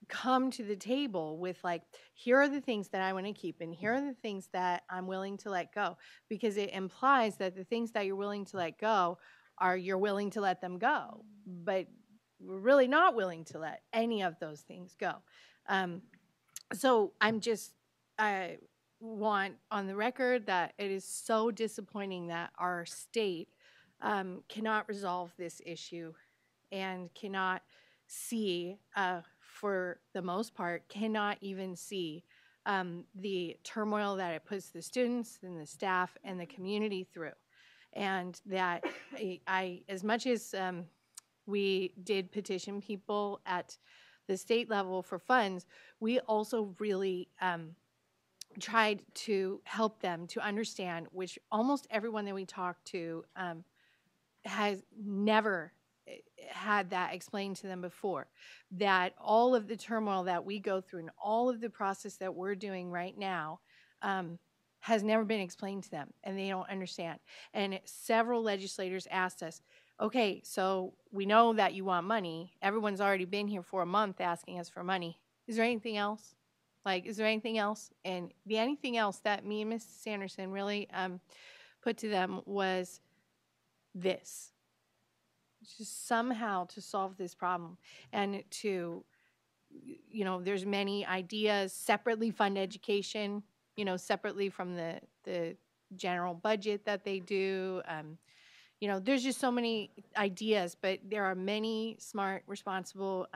come to the table with, like, here are the things that I want to keep and here are the things that I'm willing to let go, because it implies that the things that you're willing to let go are you're willing to let them go, but we're really not willing to let any of those things go. So I want on the record that it is so disappointing that our state cannot resolve this issue and cannot see, for the most part, cannot even see the turmoil that it puts the students and the staff and the community through. And that I as much as we did petition people at the state level for funds, we also really tried to help them to understand, which almost everyone that we talked to has never had that explained to them before, that all of the turmoil that we go through and all of the process that we're doing right now has never been explained to them, and they don't understand. And several legislators asked us, okay, so we know that you want money. Everyone's already been here for a month asking us for money. Is there anything else? Like, is there anything else? And the anything else that me and Mrs. Sanderson really put to them was this. Just somehow to solve this problem and to, you know, there's many ideas, separately fund education, you know, separately from the general budget that they do. You know, there's just so many ideas, but there are many smart, responsible,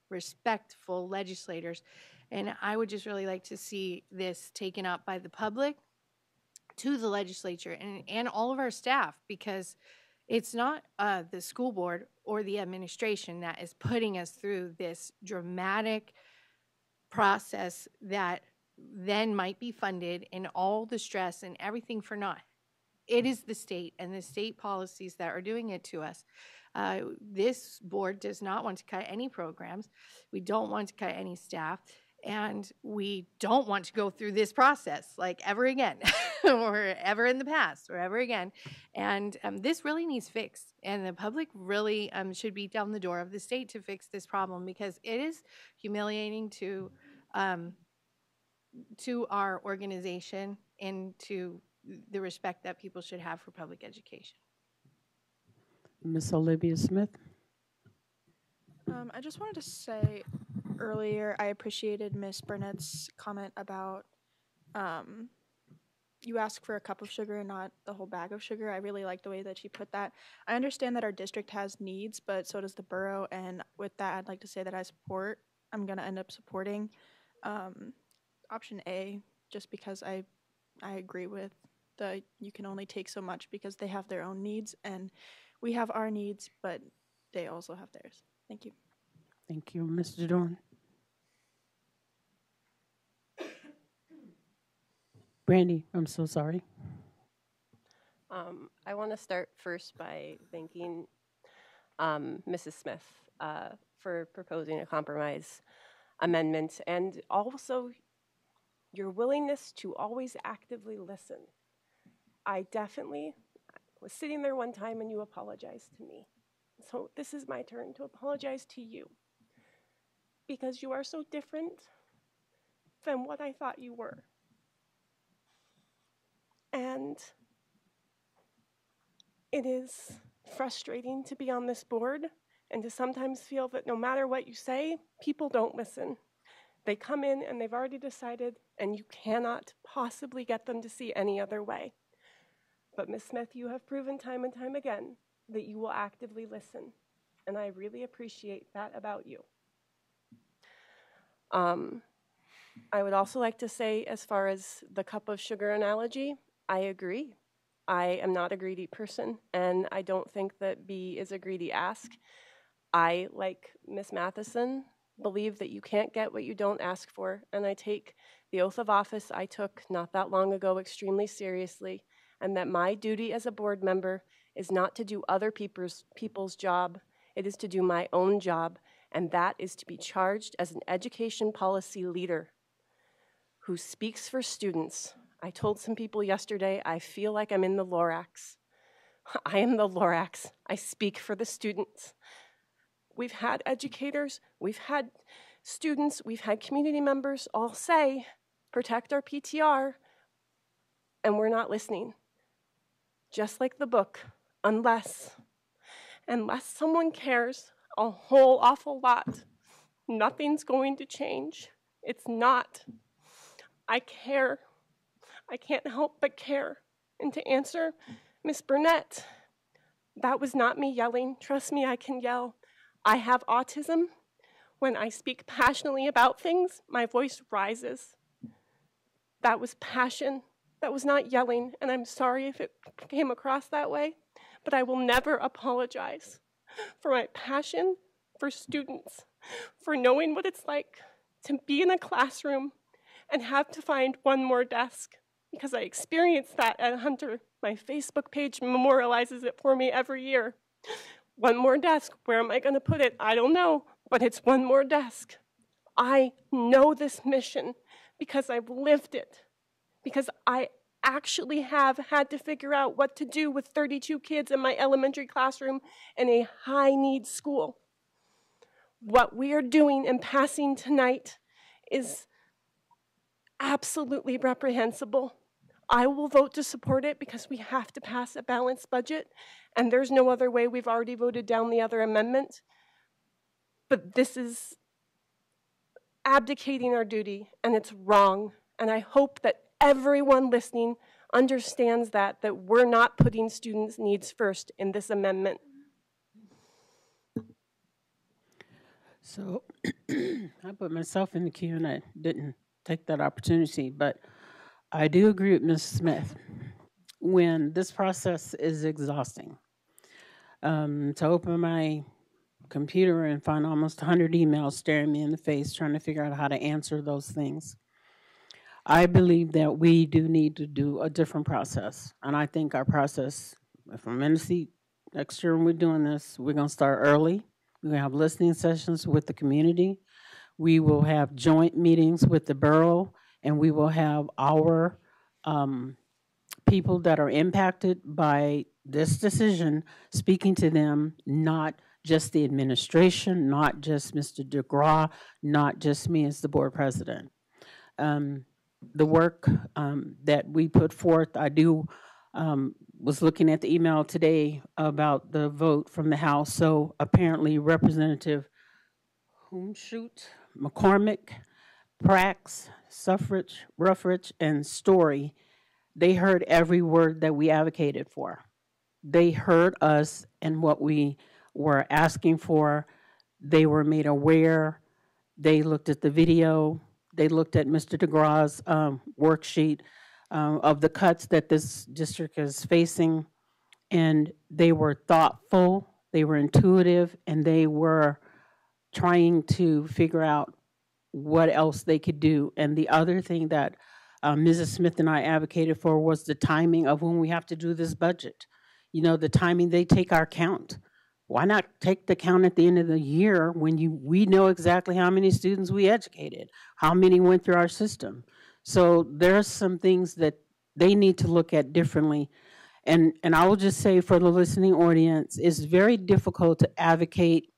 respectful legislators. And I would just really like to see this taken up by the public to the legislature and all of our staff, because it's not the school board or the administration that is putting us through this dramatic process that then might be funded and all the stress and everything for naught. It is the state and the state policies that are doing it to us. This board does not want to cut any programs. We don't want to cut any staff. And we don't want to go through this process like ever again or ever in the past or ever again. And this really needs fixed. And the public really should beat down the door of the state to fix this problem, because it is humiliating to our organization and to the respect that people should have for public education. Ms. Olivia Smith. I just wanted to say earlier, I appreciated Ms. Burnett's comment about you ask for a cup of sugar and not the whole bag of sugar. I really like the way that she put that. I understand that our district has needs, but so does the borough. And with that, I'd like to say that I'm going to end up supporting option A, just because I agree with you can only take so much because they have their own needs and we have our needs, but they also have theirs. Thank you. Thank you. Mr. Dorn. Brandy, I'm so sorry. I want to start first by thanking Mrs. Smith for proposing a compromise amendment, and also your willingness to always actively listen. I definitely was sitting there one time and you apologized to me. So this is my turn to apologize to you, because you are so different than what I thought you were. And it is frustrating to be on this board and to sometimes feel that no matter what you say, people don't listen. They come in and they've already decided, and you cannot possibly get them to see any other way. But Ms. Smith, you have proven time and time again that you will actively listen, and I really appreciate that about you. I would also like to say, as far as the cup of sugar analogy, I agree. I am not a greedy person, and I don't think that B is a greedy ask. I, like Ms. Matheson, believe that you can't get what you don't ask for, and I take the oath of office I took not that long ago extremely seriously, and that my duty as a board member is not to do other people's job, it is to do my own job, and that is to be charged as an education policy leader who speaks for students. I told some people yesterday, I feel like I'm in the Lorax. I am the Lorax. I speak for the students. We've had educators, we've had students, we've had community members all say, protect our PTR, and we're not listening. Just like the book, unless someone cares a whole awful lot, nothing's going to change. It's not. I care. I can't help but care. And to answer Ms. Burnett, that was not me yelling. Trust me, I can yell. I have autism. When I speak passionately about things, my voice rises. That was passion. That was not yelling, and I'm sorry if it came across that way, but I will never apologize for my passion for students, for knowing what it's like to be in a classroom and have to find one more desk, because I experienced that at Hunter. My Facebook page memorializes it for me every year. One more desk, where am I going to put it? I don't know, but it's one more desk. I know this mission because I've lived it, because I actually have had to figure out what to do with 32 kids in my elementary classroom in a high-need school. What we are doing and passing tonight is absolutely reprehensible. I will vote to support it because we have to pass a balanced budget, and there's no other way. We've already voted down the other amendment. But this is abdicating our duty, and it's wrong. And I hope that everyone listening understands that we're not putting students' needs first in this amendment. So I put myself in the queue and I didn't take that opportunity, but I do agree with Ms. Smith. When this process is exhausting, to open my computer and find almost 100 emails staring me in the face trying to figure out how to answer those things, I believe that we do need to do a different process. And I think our process, if I'm in the seat next year when we're doing this, we're going to start early. We're going to have listening sessions with the community. We will have joint meetings with the borough, and we will have our people that are impacted by this decision speaking to them, not just the administration, not just Mr. DeGraw, not just me as the board president. The work that we put forth, I was looking at the email today about the vote from the House. So apparently Representative McCormick, Prax, Suffrage, Ruffridge, and Story, they heard every word that we advocated for. They heard us and what we were asking for. They were made aware. They looked at the video. They looked at Mr. DeGraw's worksheet of the cuts that this district is facing, and they were thoughtful, they were intuitive, and they were trying to figure out what else they could do. And the other thing that Mrs. Smith and I advocated for was the timing of when we have to do this budget. You know, the timing, they take our count. Why not take the count at the end of the year when we know exactly how many students we educated, how many went through our system? So there are some things that they need to look at differently. And I will just say for the listening audience, it's very difficult to advocate.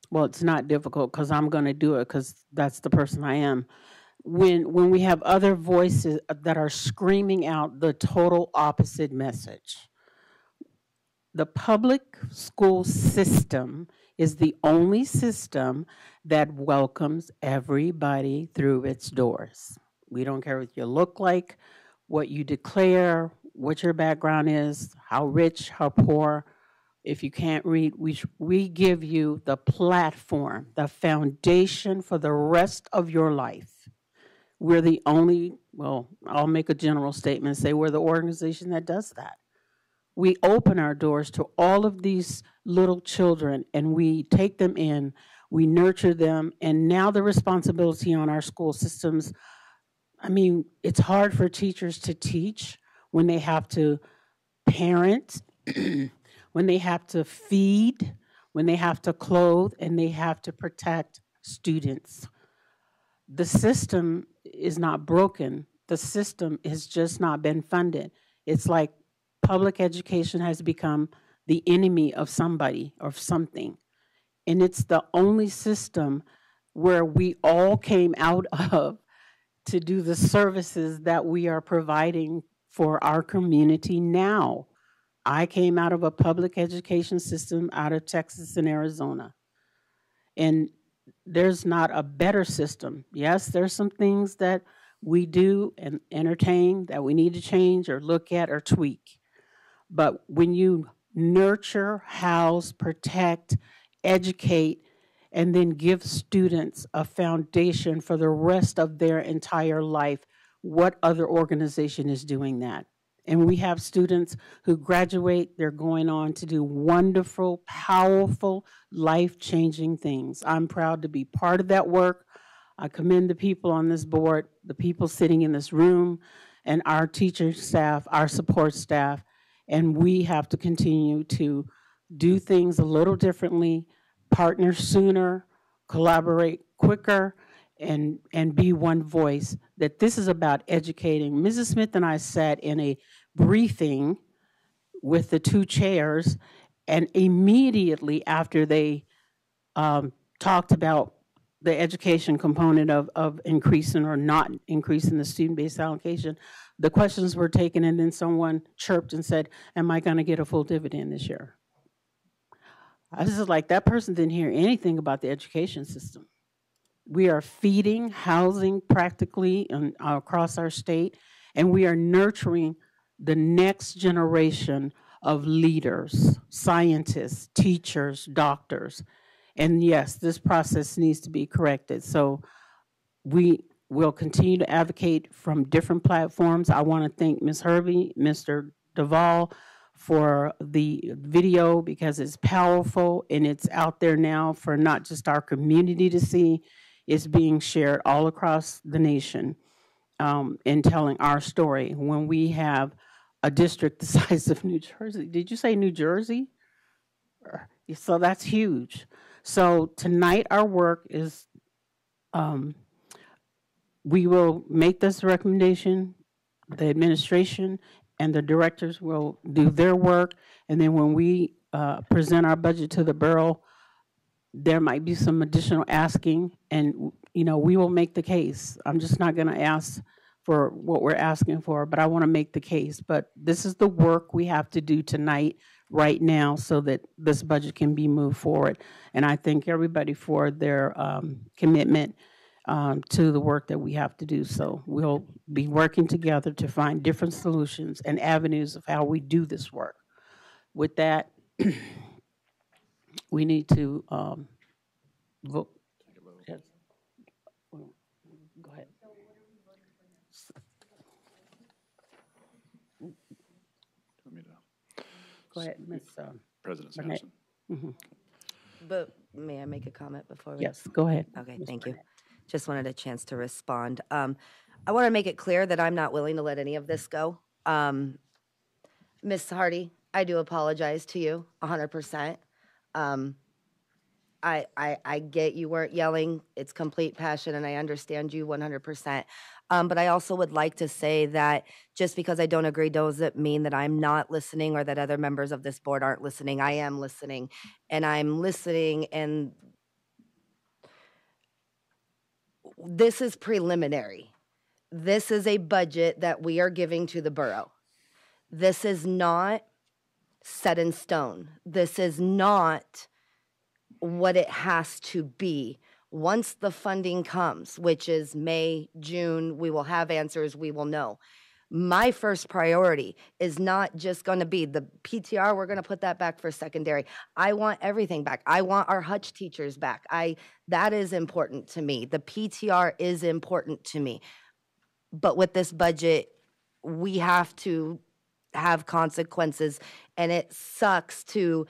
Well, it's not difficult because I'm going to do it because that's the person I am. When we have other voices that are screaming out the total opposite message. The public school system is the only system that welcomes everybody through its doors. We don't care what you look like, what you declare, what your background is, how rich, how poor. If you can't read, we give you the platform, the foundation for the rest of your life. We're the only, well, I'll make a general statement and say we're the organization that does that. We open our doors to all of these little children and we take them in, we nurture them, and now the responsibility on our school systems, I mean, it's hard for teachers to teach when they have to parent, when they have to feed, when they have to clothe, and they have to protect students. The system is not broken. The system has just not been funded. It's like public education has become the enemy of somebody or something. And it's the only system where we all came out of to do the services that we are providing for our community now. I came out of a public education system out of Texas and Arizona. And there's not a better system. Yes, there's some things that we do and entertain that we need to change or look at or tweak. But when you nurture, house, protect, educate, and then give students a foundation for the rest of their entire life, what other organization is doing that? And we have students who graduate, they're going on to do wonderful, powerful, life-changing things. I'm proud to be part of that work. I commend the people on this board, the people sitting in this room, and our teaching staff, our support staff, and we have to continue to do things a little differently, partner sooner, collaborate quicker, and be one voice, that this is about educating. Mrs. Smith and I sat in a briefing with the two chairs, and immediately after they talked about the education component of increasing or not increasing the student-based allocation, the questions were taken, and then someone chirped and said, am I gonna get a full dividend this year? I was just like, that person didn't hear anything about the education system. We are feeding, housing practically across our state, and we are nurturing the next generation of leaders, scientists, teachers, doctors. And yes, this process needs to be corrected. So we will continue to advocate from different platforms. I want to thank Ms. Hervey, Mr. Duvall, for the video because it's powerful and it's out there now for not just our community to see. It's being shared all across the nation in telling our story. When we have a district the size of New Jersey, did you say New Jersey? So that's huge. So tonight our work is, we will make this recommendation, the administration and the directors will do their work, and then when we present our budget to the borough, there might be some additional asking, and we will make the case. I'm just not going to ask for what we're asking for, but I want to make the case. But this is the work we have to do tonight, right now, so that this budget can be moved forward. And I thank everybody for their commitment to the work that we have to do. So we'll be working together to find different solutions and avenues of how we do this work. With that, we need to vote. Yes. Go ahead. Go ahead, Ms. President Sanderson. But may I make a comment before we? Yes, go ahead. Okay, Ms. thank you. Burnett. Just wanted a chance to respond. I want to make it clear that I'm not willing to let any of this go. Ms. Hardy, I do apologize to you 100%. I get you weren't yelling. It's complete passion, and I understand you 100%. But I also would like to say that just because I don't agree doesn't mean that I'm not listening or that other members of this board aren't listening. I am listening, and I'm listening, and this is preliminary. This is a budget that we are giving to the borough. This is not set in stone. This is not what it has to be. Once the funding comes, which is May, June, we will have answers, we will know. My first priority is not just going to be the PTR, we're going to put that back for secondary. I want everything back. I want our Hutch teachers back. That is important to me. The PTR is important to me. but with this budget, we have to have consequences, and it sucks to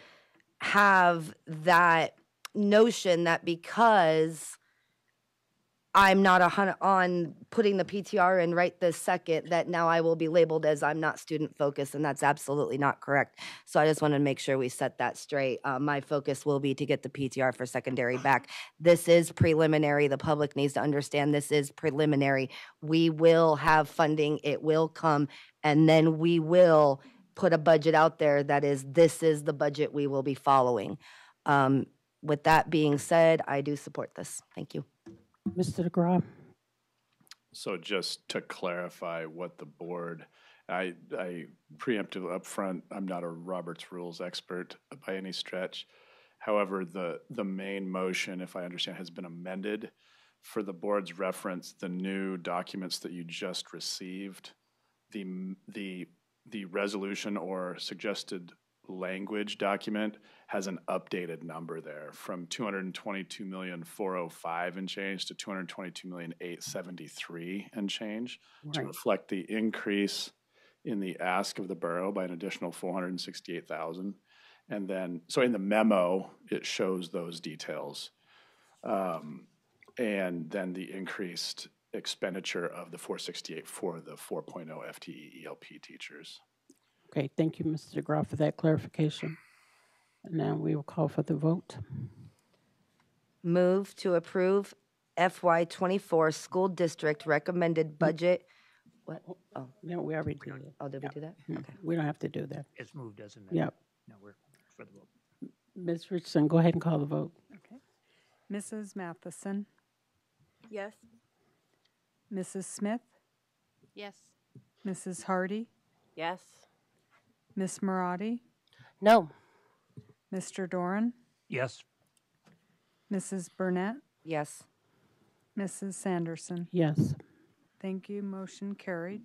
have that notion that because I'm not on putting the PTR in right this second, that now I will be labeled as I'm not student focused, and that's absolutely not correct. So I just want to make sure we set that straight. My focus will be to get the PTR for secondary back. This is preliminary. The public needs to understand this is preliminary. We will have funding. It will come, and then we will put a budget out there that is, this is the budget we will be following. With that being said, I do support this. Thank you. Mr. DeGraw. So just to clarify what the board, I preemptive up front, I'm not a Roberts Rules expert by any stretch. However, the main motion, if I understand, has been amended for the board's reference. The new documents that you just received, the resolution or suggested language document has an updated number there from 222,405,000 and change to 222,873,000 and change, right, to reflect the increase in the ask of the borough by an additional 468,000. And then, so in the memo, it shows those details. And then the increased expenditure of the 468 for the 4.0 FTE ELP teachers. Okay, thank you, Mr. DeGraw, for that clarification. And now we will call for the vote. Move to approve FY24 school district recommended budget. What? Oh, no, we already did it. Oh, did we do that? Okay. We don't have to do that. It's moved as amended. Yep. No, we're for the vote. Ms. Richardson, go ahead and call the vote. Okay. Mrs. Matheson, Yes. Mrs. Smith, Yes. Mrs. Hardy, Yes. Miss Marati, No. Mr. Doran, Yes. Mrs. Burnett, Yes. Mrs. Sanderson. Yes. Thank you. Motion carried.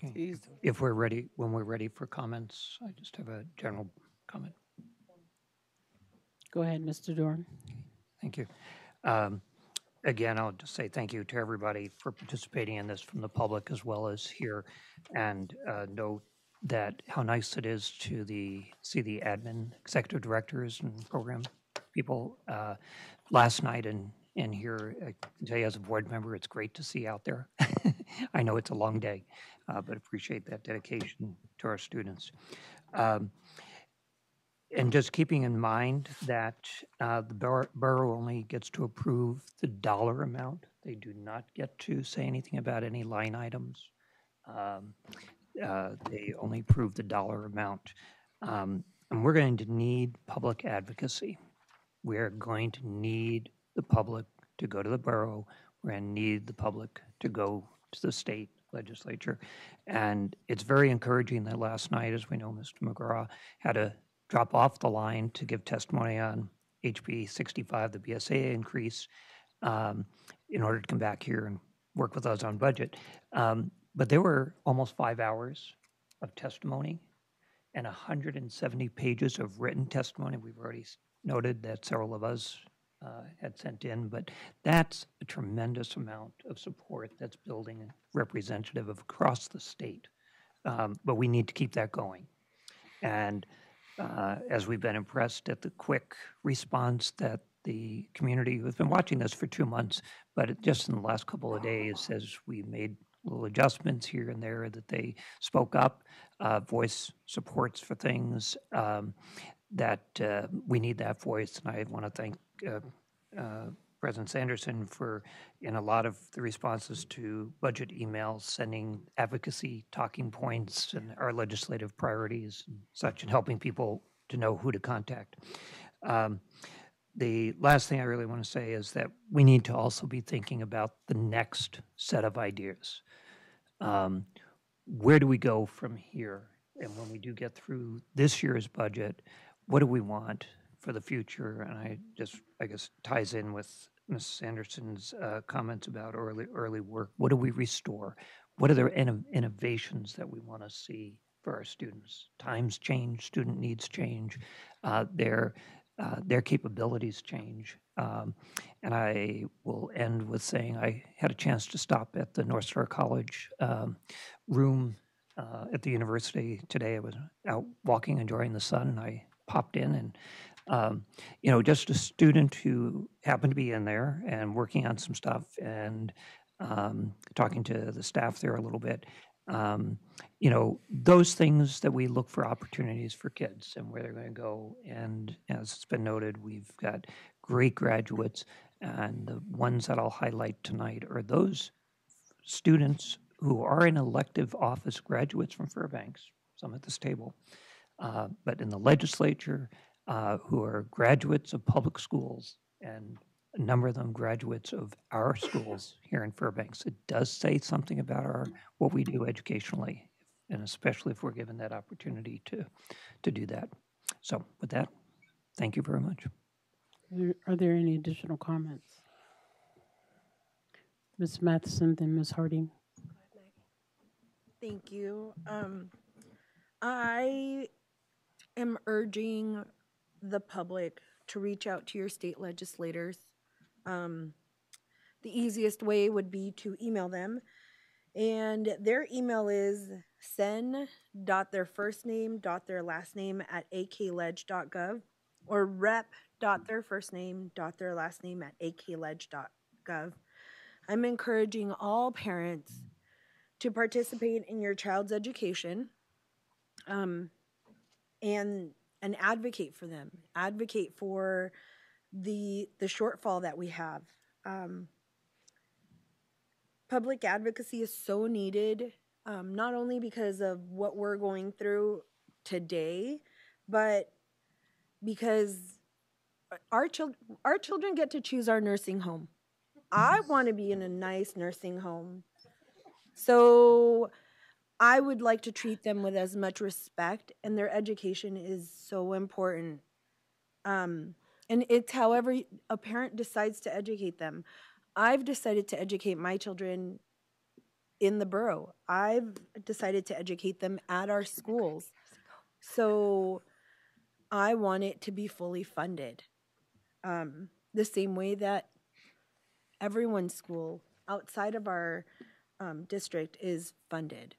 Okay. If we're ready, when we're ready for comments, I just have a general comment. Go ahead, Mr. Doran. Thank you. Again, I'll just say thank you to everybody for participating in this from the public as well as here, and note that how nice it is to see the admin, executive directors, and program people last night and here. I can tell you as a board member, it's great to see out there. I know it's a long day, but appreciate that dedication to our students. And just keeping in mind that the borough only gets to approve the dollar amount. They do not get to say anything about any line items. They only approve the dollar amount. And we're going to need public advocacy. We're going to need the public to go to the borough. We're going to need the public to go to the state legislature. And it's very encouraging that last night, as we know, Mr. McGraw had to drop off the line to give testimony on HB 65, the BSA increase, in order to come back here and work with us on budget. But there were almost 5 hours of testimony and 170 pages of written testimony. We've already noted that several of us had sent in, but that's a tremendous amount of support that's building and representative of across the state. But we need to keep that going. And as we've been impressed at the quick response that the community who's been watching this for 2 months, but just in the last couple of days, as we made little adjustments here and there, that they spoke up, voice supports for things, that we need that voice. And I want to thank President Sanderson for, in a lot of the responses to budget emails, sending advocacy talking points and our legislative priorities and such, and helping people to know who to contact. The last thing I really want to say is that we need to also be thinking about the next set of ideas. Where do we go from here? And when we do get through this year's budget, what do we want for the future? And I guess ties in with Ms. Sanderson's comments about early work. What do we restore? What are the innovations that we want to see for our students? Times change, student needs change. Their their capabilities change. And I will end with saying I had a chance to stop at the North Star College room at the university today. I was out walking, enjoying the sun, and I popped in and, just a student who happened to be in there and working on some stuff and talking to the staff there a little bit. Those things that we look for opportunities for kids and where they're going to go. And as it's been noted, we've got great graduates. And the ones that I'll highlight tonight are those students who are in elective office graduates from Fairbanks, some at this table, but in the legislature, who are graduates of public schools, and a number of them graduates of our schools here in Fairbanks. It does say something about what we do educationally, and especially if we're given that opportunity to do that. So with that, thank you very much. Are there any additional comments? Ms. Matheson, then Ms. Harding. Thank you. I am urging the public to reach out to your state legislators. The easiest way would be to email them. And their email is sen.theirfirstname.theirlastname@akledge.gov or rep.theirfirstname.theirlastname@akledge.gov. I'm encouraging all parents to participate in your child's education and advocate for them. Advocate for the shortfall that we have. Public advocacy is so needed, not only because of what we're going through today, but because our children get to choose our nursing home. I want to be in a nice nursing home. So I would like to treat them with as much respect, and their education is so important. And it's however a parent decides to educate them. I've decided to educate my children in the borough. I've decided to educate them at our schools. So I want it to be fully funded. The same way that everyone's school outside of our district is funded.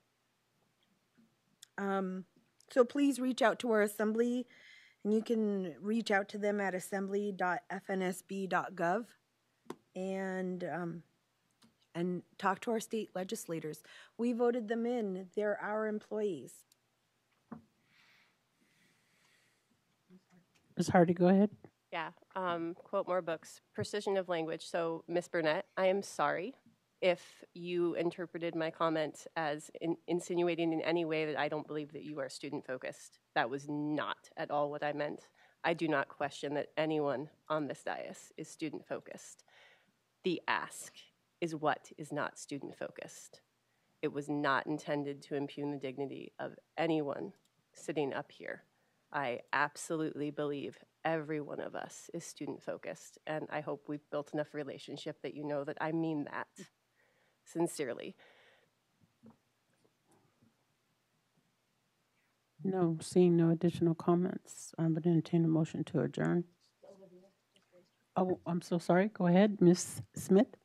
So please reach out to our assembly, and you can reach out to them at assembly.fnsb.gov and talk to our state legislators. We voted them in. They're our employees. Ms. Hardy, go ahead. Yeah, quote more books. Precision of language. So, Ms. Burnett, I am sorry if you interpreted my comment as insinuating in any way that I don't believe that you are student-focused. That was not at all what I meant. I do not question that anyone on this dais is student-focused. The ask is what is not student-focused. It was not intended to impugn the dignity of anyone sitting up here. I absolutely believe every one of us is student-focused, and I hope we've built enough relationship that you know that I mean that sincerely. No, seeing no additional comments, I would entertain a motion to adjourn. Oh, I'm so sorry. Go ahead, Ms. Smith.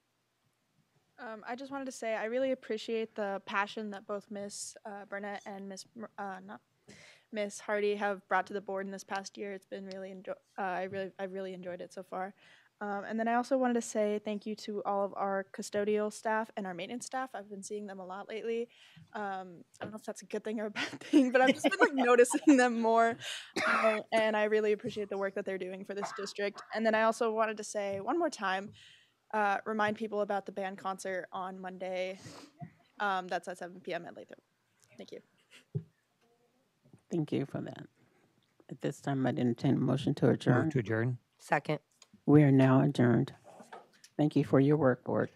I just wanted to say I really appreciate the passion that both Ms. Burnett and Ms. Hardy have brought to the board in this past year. It's been really I've really enjoyed it so far. And then I also wanted to say thank you to all of our custodial staff and our maintenance staff. I've been seeing them a lot lately. I don't know if that's a good thing or a bad thing, but I've just been noticing them more. And I really appreciate the work that they're doing for this district. And then I also wanted to say one more time, remind people about the band concert on Monday. That's at 7 p.m. at Lathrop. Thank you. Thank you for that. At this time, I'd entertain a motion to adjourn. Move to adjourn. Second. We are now adjourned. Thank you for your work, board.